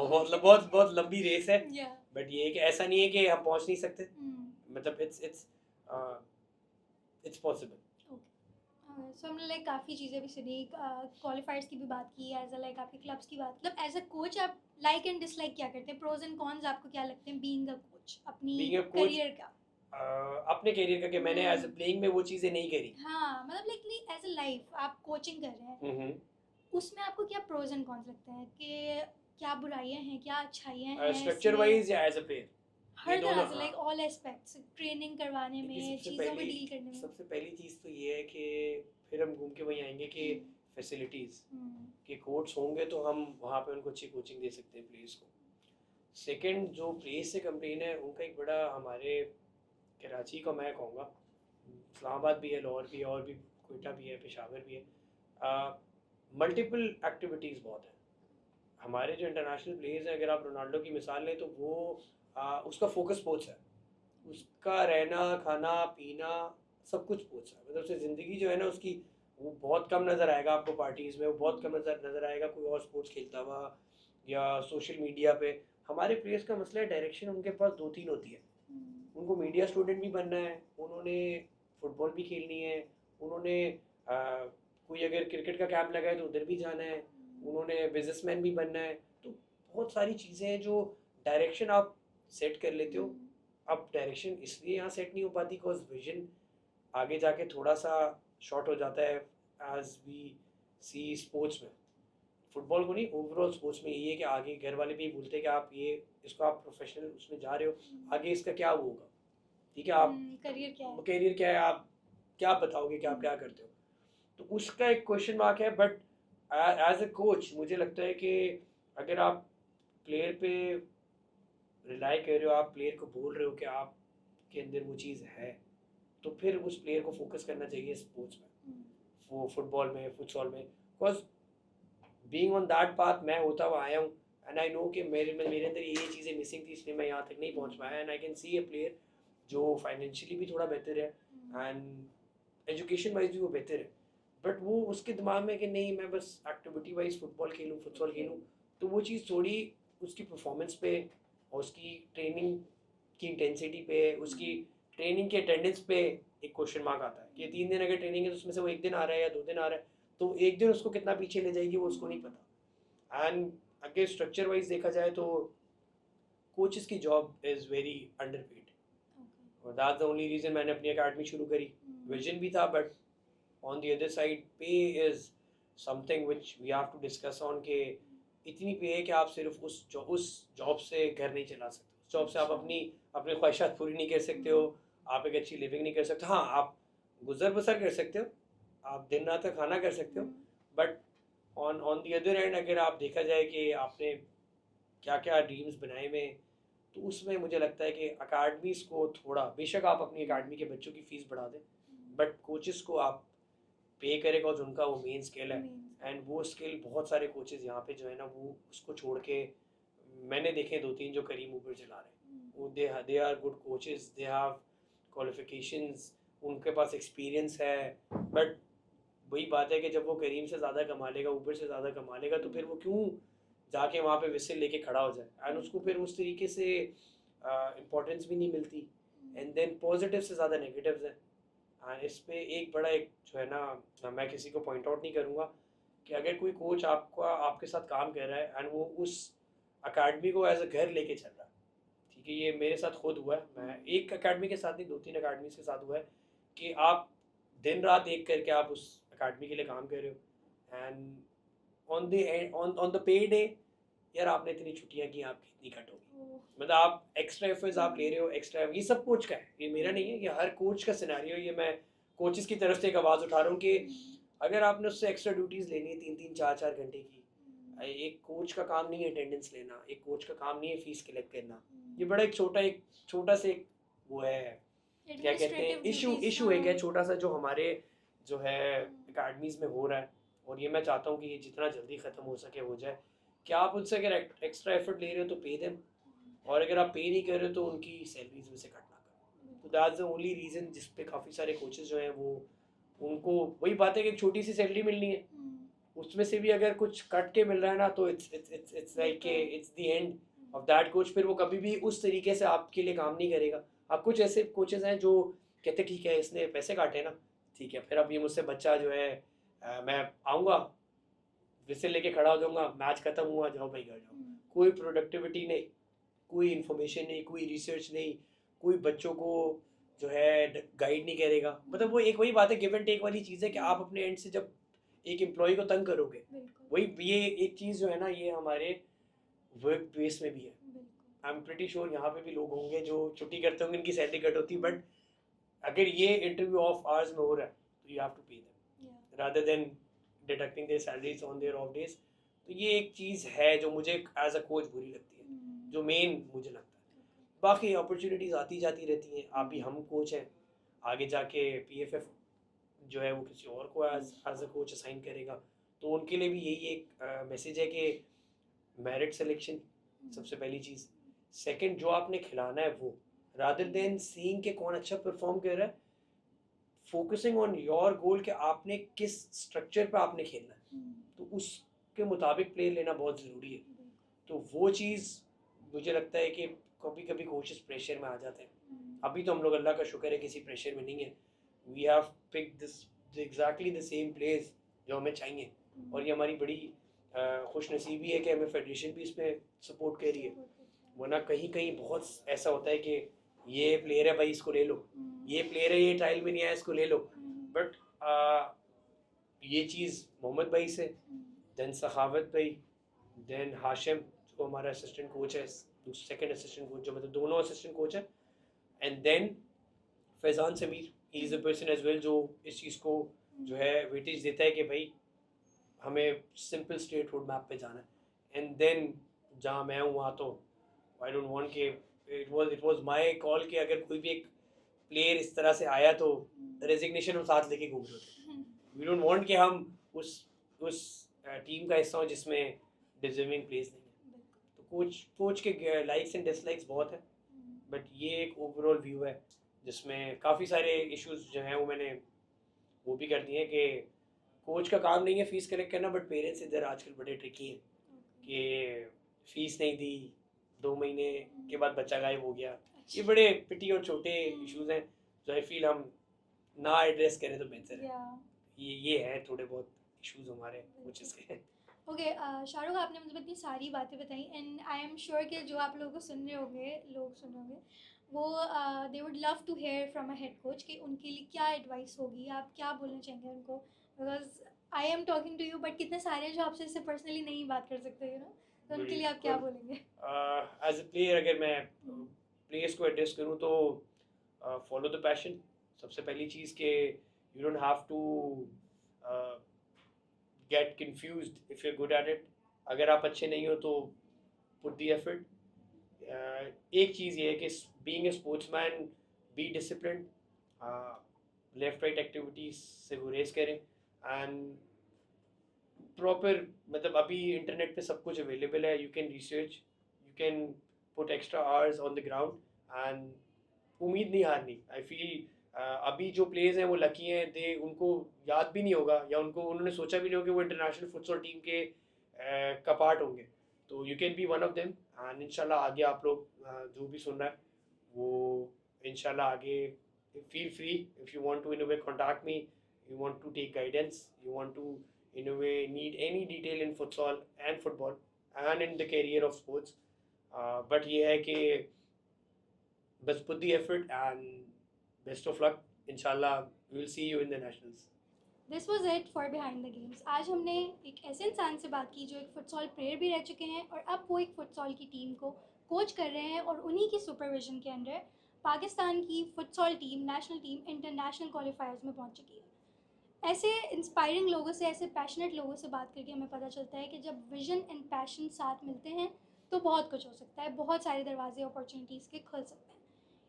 बहुत लंबी रेस है, Yeah. बट ये कि ऐसा नहीं है कि हम पहुंच नहीं सकते, मतलब it's possible. सो हमने लाइक काफ़ी चीज़ें भी सुनी, क्वालिफायर्स की भी बात की, एज अ लाइक आपके क्लब्स की बात, मतलब एज अ कोच आप लाइक एंड डिसलाइक क्या करते हैं, प्रोज एंड कॉन्स आपको क्या लगते हैं बीइंग अ कोच अपनी Being a coach, करियर का? अपने करियर का कि मैंने एज अ प्लेइंग में वो चीज़ें नहीं करी। हाँ, मतलब लाइक एज अ लाइफ आप कोचिंग कर रहे हैं, उसमें आपको क्या प्रोज एंड कॉन्स लगते हैं कि क्या बुराइयां हैं, क्या अच्छाइयां हैं स्ट्रक्चर वाइज या एज अ प्लेयर, हर दोनों, तरह से, लाइक ऑल एस्पेक्ट्स, ट्रेनिंग करवाने में, सबसे चीज़ों को पहली डील करने में। सबसे पहली चीज़ तो ये है कि फिर हम घूम के वहीं आएंगे कि फैसिलिटीज़ के कोच होंगे तो हम वहाँ पे उनको अच्छी कोचिंग दे सकते हैं प्लेयर्स को। सेकंड, जो प्लेस से कंप्लेन है उनका एक बड़ा, हमारे कराची का मैं कहूँगा, इस्लामाबाद भी है, लाहौर भी है, और भी कोयटा भी है, पेशावर भी है, मल्टीपल एक्टिविटीज़ बहुत हैं। हमारे जो इंटरनेशनल प्लेयर्स हैं, अगर आप रोनाल्डो की मिसाल लें तो वो उसका फोकस स्पोर्ट्स है, उसका रहना खाना पीना सब कुछ स्पोर्ट्स है, मतलब उसकी ज़िंदगी जो है ना उसकी, वो बहुत कम नज़र आएगा आपको पार्टीज़ में, वो बहुत कम नज़र आएगा कोई और स्पोर्ट्स खेलता हुआ या सोशल मीडिया पे। हमारे प्लेयर्स का मसला है डायरेक्शन उनके पास दो तीन होती है, उनको मीडिया स्टूडेंट भी बनना है, उन्होंने फुटबॉल भी खेलनी है, उन्होंने कोई अगर क्रिकेट का कैंप लगा है तो उधर भी जाना है, उन्होंने बिजनेसमैन भी बनना है, तो बहुत सारी चीज़ें हैं जो डायरेक्शन आप सेट कर लेते हो। अब डायरेक्शन इसलिए यहाँ सेट नहीं हो पाती बिकॉज विजन आगे जाके थोड़ा सा शॉर्ट हो जाता है, एज वी सी स्पोर्ट्स में, फुटबॉल को नहीं ओवरऑल स्पोर्ट्स में। ये है कि आगे घर वाले भी बोलते हैं कि आप ये इसको आप प्रोफेशनल उसमें जा रहे हो, आगे इसका क्या होगा, ठीक है, आप करियर क्या है, करियर क्या है, आप क्या बताओगे कि आप क्या करते हो, तो उसका एक क्वेश्चन मार्क है। बट एज अ कोच मुझे लगता है कि अगर आप प्लेयर पे रिलाई कर रहे हो, आप प्लेयर को बोल रहे हो कि आपके अंदर वो चीज़ है, तो फिर उस प्लेयर को फोकस करना चाहिए स्पोर्ट्स में, वो फुटबॉल में, फुटसॉल में, because being on that path मैं होता हुआ आया हूँ, एंड आई नो कि मेरे अंदर ये चीज़ें मिसिंग थी, इसलिए मैं यहाँ तक नहीं पहुँच पाया, and I can see A player जो फाइनेंशियली भी थोड़ा बेहतर है एंड एजुकेशन वाइज भी वो बेहतर है, बट वो उसके दिमाग में कि नहीं मैं बस एक्टिविटी वाइज फुटबॉल खेलूँ, फुटसॉल खेलूँ, तो वो चीज़ थोड़ी उसकी परफॉर्मेंस पे और उसकी ट्रेनिंग की इंटेंसिटी पे, उसकी ट्रेनिंग के अटेंडेंस पे एक क्वेश्चन मार्क आता है कि 3 दिन अगर ट्रेनिंग है तो उसमें से वो 1 दिन आ रहा है या 2 दिन आ रहा है, तो 1 दिन उसको कितना पीछे ले जाएगी वो उसको नहीं पता। एंड अगर स्ट्रक्चर वाइज देखा जाए तो कोचेस की जॉब इज़ वेरी अंडरपेड, और दैट्स द ओनली रीज़न मैंने अपनी अकेडमी शुरू करी। विजन भी था but on the other side पे is something which we have to discuss on के इतनी पे है कि आप सिर्फ उस जॉब से घर नहीं चला सकते, उस जॉब से आप अपनी अपनी ख्वाहिशात पूरी नहीं कर सकते हो, आप एक अच्छी लिविंग नहीं कर सकते। हाँ, आप गुजर बसर कर सकते हो, आप दिन रात का खाना कर सकते हो, but on on the other and अगर आप देखा जाए कि आपने क्या क्या ड्रीम्स बनाए हुए हैं, तो उसमें मुझे लगता है कि अकाडमीज़ को थोड़ा, बेशक आप अपनी अकाडमी के बच्चों की फ़ीस बढ़ा दें, बट कोचेस को आप पे करेगा और उनका वो मेन स्किल है, एंड वो स्किल बहुत सारे कोचेस यहाँ पे जो है ना वो उसको छोड़ के, मैंने देखे 2-3 जो करीम ऊपर चला रहे हैं, वो they are good coaches, they have qualifications, उनके पास एक्सपीरियंस है, बट वही बात है कि जब वो करीम से ज़्यादा कमा लेगा, ऊपर से ज़्यादा कमा लेगा, तो फिर वो क्यों जाके वहाँ पे विसिल लेके खड़ा हो जाए, एंड उसको फिर उस तरीके से इम्पोर्टेंस भी नहीं मिलती, एंड देन पॉजिटिव से ज़्यादा नेगेटिव्स हैं। इस पे एक बड़ा एक जो है ना, मैं किसी को पॉइंट आउट नहीं करूँगा कि अगर कोई कोच आपका आपके साथ काम कर रहा है एंड वो उस अकेडमी को एज अ घर लेके चल रहा है, ठीक है, ये मेरे साथ खुद हुआ है, मैं एक अकेडमी के साथ नहीं 2-3 अकेडमीज के साथ हुआ है कि आप दिन रात एक करके आप उस अकेडमी के लिए काम कर रहे हो, and on the pay day यार आपने इतनी छुट्टियां की, आपकी इतनी कट होगी, मतलब आप एक्स्ट्रा एफर्ट्स आप ले रहे हो, एक्स्ट्रा, ये सब कोच का है, ये मेरा नहीं है, ये हर कोच का सिनेरियो, ये मैं कोचेस की तरफ से एक आवाज़ उठा रहा हूँ कि अगर आपने उससे एक्स्ट्रा ड्यूटीज़ लेनी है 3-3 4-4 घंटे की, एक कोच का काम नहीं है अटेंडेंस लेना, एक कोच का काम नहीं है फीस कलेक्ट करना, ये बड़ा एक छोटा से एक वो है, क्या कहते हैं, इशू है क्या छोटा सा, जो हमारे जो है अकेडमीज़ में हो रहा है, और ये मैं चाहता हूँ कि ये जितना जल्दी ख़त्म हो सके हो जाए, कि आप उनसे अगर एक्स्ट्रा एफर्ट ले रहे हो तो पे देम, और अगर आप पे नहीं कर रहे हो तो उनकी सैलरीज में से कट ना करो, तो दैट्स द ओनली रीज़न जिस पे काफ़ी सारे कोचेस जो हैं वो, उनको वही बात है कि एक छोटी सी सैलरी मिलनी है, उसमें से भी अगर कुछ कट के मिल रहा है ना, तो it's like it's the end of that coach, फिर वो कभी भी उस तरीके से आपके लिए काम नहीं करेगा। आप कुछ ऐसे कोचेस हैं जो कहते ठीक है इसने पैसे काटे ना, ठीक है, फिर अब ये मुझसे बच्चा जो है मैं आऊँगा, विसिल लेके खड़ा हो जाऊंगा, मैच खत्म हुआ, जाओ भाई घर जाओ, कोई प्रोडक्टिविटी नहीं, कोई इन्फॉर्मेशन नहीं, कोई रिसर्च नहीं, कोई बच्चों को जो है गाइड नहीं करेगा, मतलब वो एक वही बात है, गिव एंड टेक वाली चीज़ है कि आप अपने एंड से जब एक एम्प्लॉय को तंग करोगे, वही ये एक चीज़ जो है ना, ये हमारे वर्क प्लेस में भी है, आई एम प्रिटी श्योर यहाँ पे भी लोग होंगे जो छुट्टी करते होंगे, इनकी सैलरी कट होती है, बट अगर ये इंटरव्यू ऑफ आवर्स में हो रहा है तो you have to pay them rather than deducting their salaries on their off days, तो ये एक चीज़ है जो मुझे एज अ कोच बुरी लगती है, जो मेन मुझे लगता है। बाकी अपॉर्चुनिटीज़ आती जाती रहती हैं, आप भी हम कोच हैं, आगे जाके पीएफएफ जो है वो किसी और को एज अ कोच असाइन करेगा, तो उनके लिए भी यही एक मैसेज है कि मेरिट सिलेक्शन सबसे पहली चीज़, सेकंड जो आपने खिलाना है वो, रादर देन सीइंग के कौन अच्छा परफॉर्म कर रहा है, फोकसिंग ऑन योर गोल कि आपने किस स्ट्रक्चर पे आपने खेलना है, तो उसके मुताबिक प्लेयर लेना बहुत ज़रूरी है, तो वो चीज़ मुझे लगता है कि कभी कभी कोचेस प्रेशर में आ जाते हैं, अभी तो हम लोग अल्लाह का शुक्र है किसी प्रेशर में नहीं है, we have pick this exactly the same players जो हमें चाहिए, और ये हमारी बड़ी खुश नसीबी है कि हमें फेडरेशन भी इसमें सपोर्ट कर रही है, वरना कहीं कहीं बहुत ऐसा होता है कि ये प्लेयर है भाई इसको ले लो, ये प्लेयर है ये ट्रायल में नहीं आया इसको ले लो, बट ये चीज़ मोहम्मद भाई से, देन सखावत भाई, देन हाशिम जो हमारा असिस्टेंट कोच है, सेकंड असिस्टेंट कोच जो मतलब दोनों असिस्टेंट कोच हैं, and then Faizan Sameer, he is a person as well जो इस चीज़ को जो है वेटेज देता है कि भाई हमें सिंपल स्ट्रेट रोड मैप पे जाना है, एंड देन जहाँ मैं हूँ वहाँ तो आई डोंट वांट के इट वाज माय कॉल कि अगर कोई भी एक प्लेयर इस तरह से आया तो रेजिग्नेशन हम साथ लेके घूम रहे होते, वी डोंट वांट कि हम उस टीम का हिस्सा हो जिसमें डिजर्विंग प्लेस नहीं है, तो कोच के लाइक्स एंड डिसलाइक्स बहुत है, बट ये एक ओवरऑल व्यू है जिसमें काफ़ी सारे इश्यूज जो हैं वो मैंने वो भी कर दिए हैं कि कोच का काम नहीं है फीस कलेक्ट करना, बट पेरेंट्स इधर आजकल बड़े ट्रिकी हैं कि फीस नहीं दी, 2 महीने के बाद बच्चा गायब हो गया, ये बड़े पिटी और छोटे इश्यूज हैं जो आई फील हम ना एड्रेस करें तो बेहतर है, ये है थोड़े बहुत इश्यूज हमारे कुछ इसके। ओके शाहरुख, आपने मतलब इतनी सारी बातें बताई, एंड आई एम श्योर कि जो आप लोगों को सुन रहे होंगे, लोग सुन रहे होंगे, वो they would love to hear from a head coach कि उनके लिए क्या एडवाइस होगी, आप क्या बोलना चाहेंगे उनको, because I am talking to you but कितने सारे हैं जो आपसे इससे पर्सनली नहीं बात कर सकते, तो उनके लिए आप क्या बोलेंगे? एज अ प्लेयर अगर मैं प्लेयर्स को एड्रेस करूँ तो फॉलो द पैशन। सबसे पहली चीज़ कि you don't have to get confused if you good at it. अगर आप अच्छे नहीं हो तो पुट द एफर्ट। एक चीज़ ये है कि being a sportsman be discipline, left right activities से गुरेज करें एंड प्रॉपर, मतलब अभी इंटरनेट पे सब कुछ अवेलेबल है, you can research, you can put extra hours on the ground and उम्मीद नहीं हारनी। आई फील अभी जो प्लेयर्स हैं वो लकी हैं, दे उनको याद भी नहीं होगा या उनको उन्होंने सोचा भी नहीं होगा कि वो इंटरनेशनल फुटसॉल टीम के का पार्ट होंगे। तो you can be one of them and इंशाल्लाह आगे आप लोग जो भी सुन रहा है वो इंशाल्लाह आगे feel free, if you want to in a way contact me, you want to take guidance, you want to in a way need any detail in futsal and football and in the career of sports, but ये है कि बस put the effort and best of luck, inshallah we will see you in the nationals. This was it for behind the games. आज हमने एक ऐसे इंसान से बात की जो एक फुटसॉल प्लेयर भी रह चुके हैं और अब वो एक फुटसॉल की टीम को कोच कर रहे हैं और उन्हीं की सुपरविजन के अंडर पाकिस्तान की futsal team, national team, international क्वालिफायर्स में पहुंच चुकी है। ऐसे इंस्पायरिंग लोगों से, ऐसे पैशनेट लोगों से बात करके हमें पता चलता है कि जब विजन एंड पैशन साथ मिलते हैं तो बहुत कुछ हो सकता है, बहुत सारे दरवाजे अपॉर्चुनिटीज़ के खुल सकते हैं।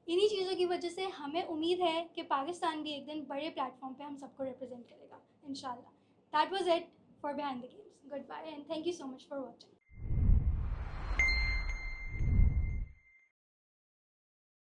इन्हीं चीज़ों की वजह से हमें उम्मीद है कि पाकिस्तान भी एक दिन बड़े प्लेटफॉर्म पे हम सबको रिप्रेजेंट करेगा इंशाल्लाह। That was it for behind the games. Good bye and thank you so much for watching.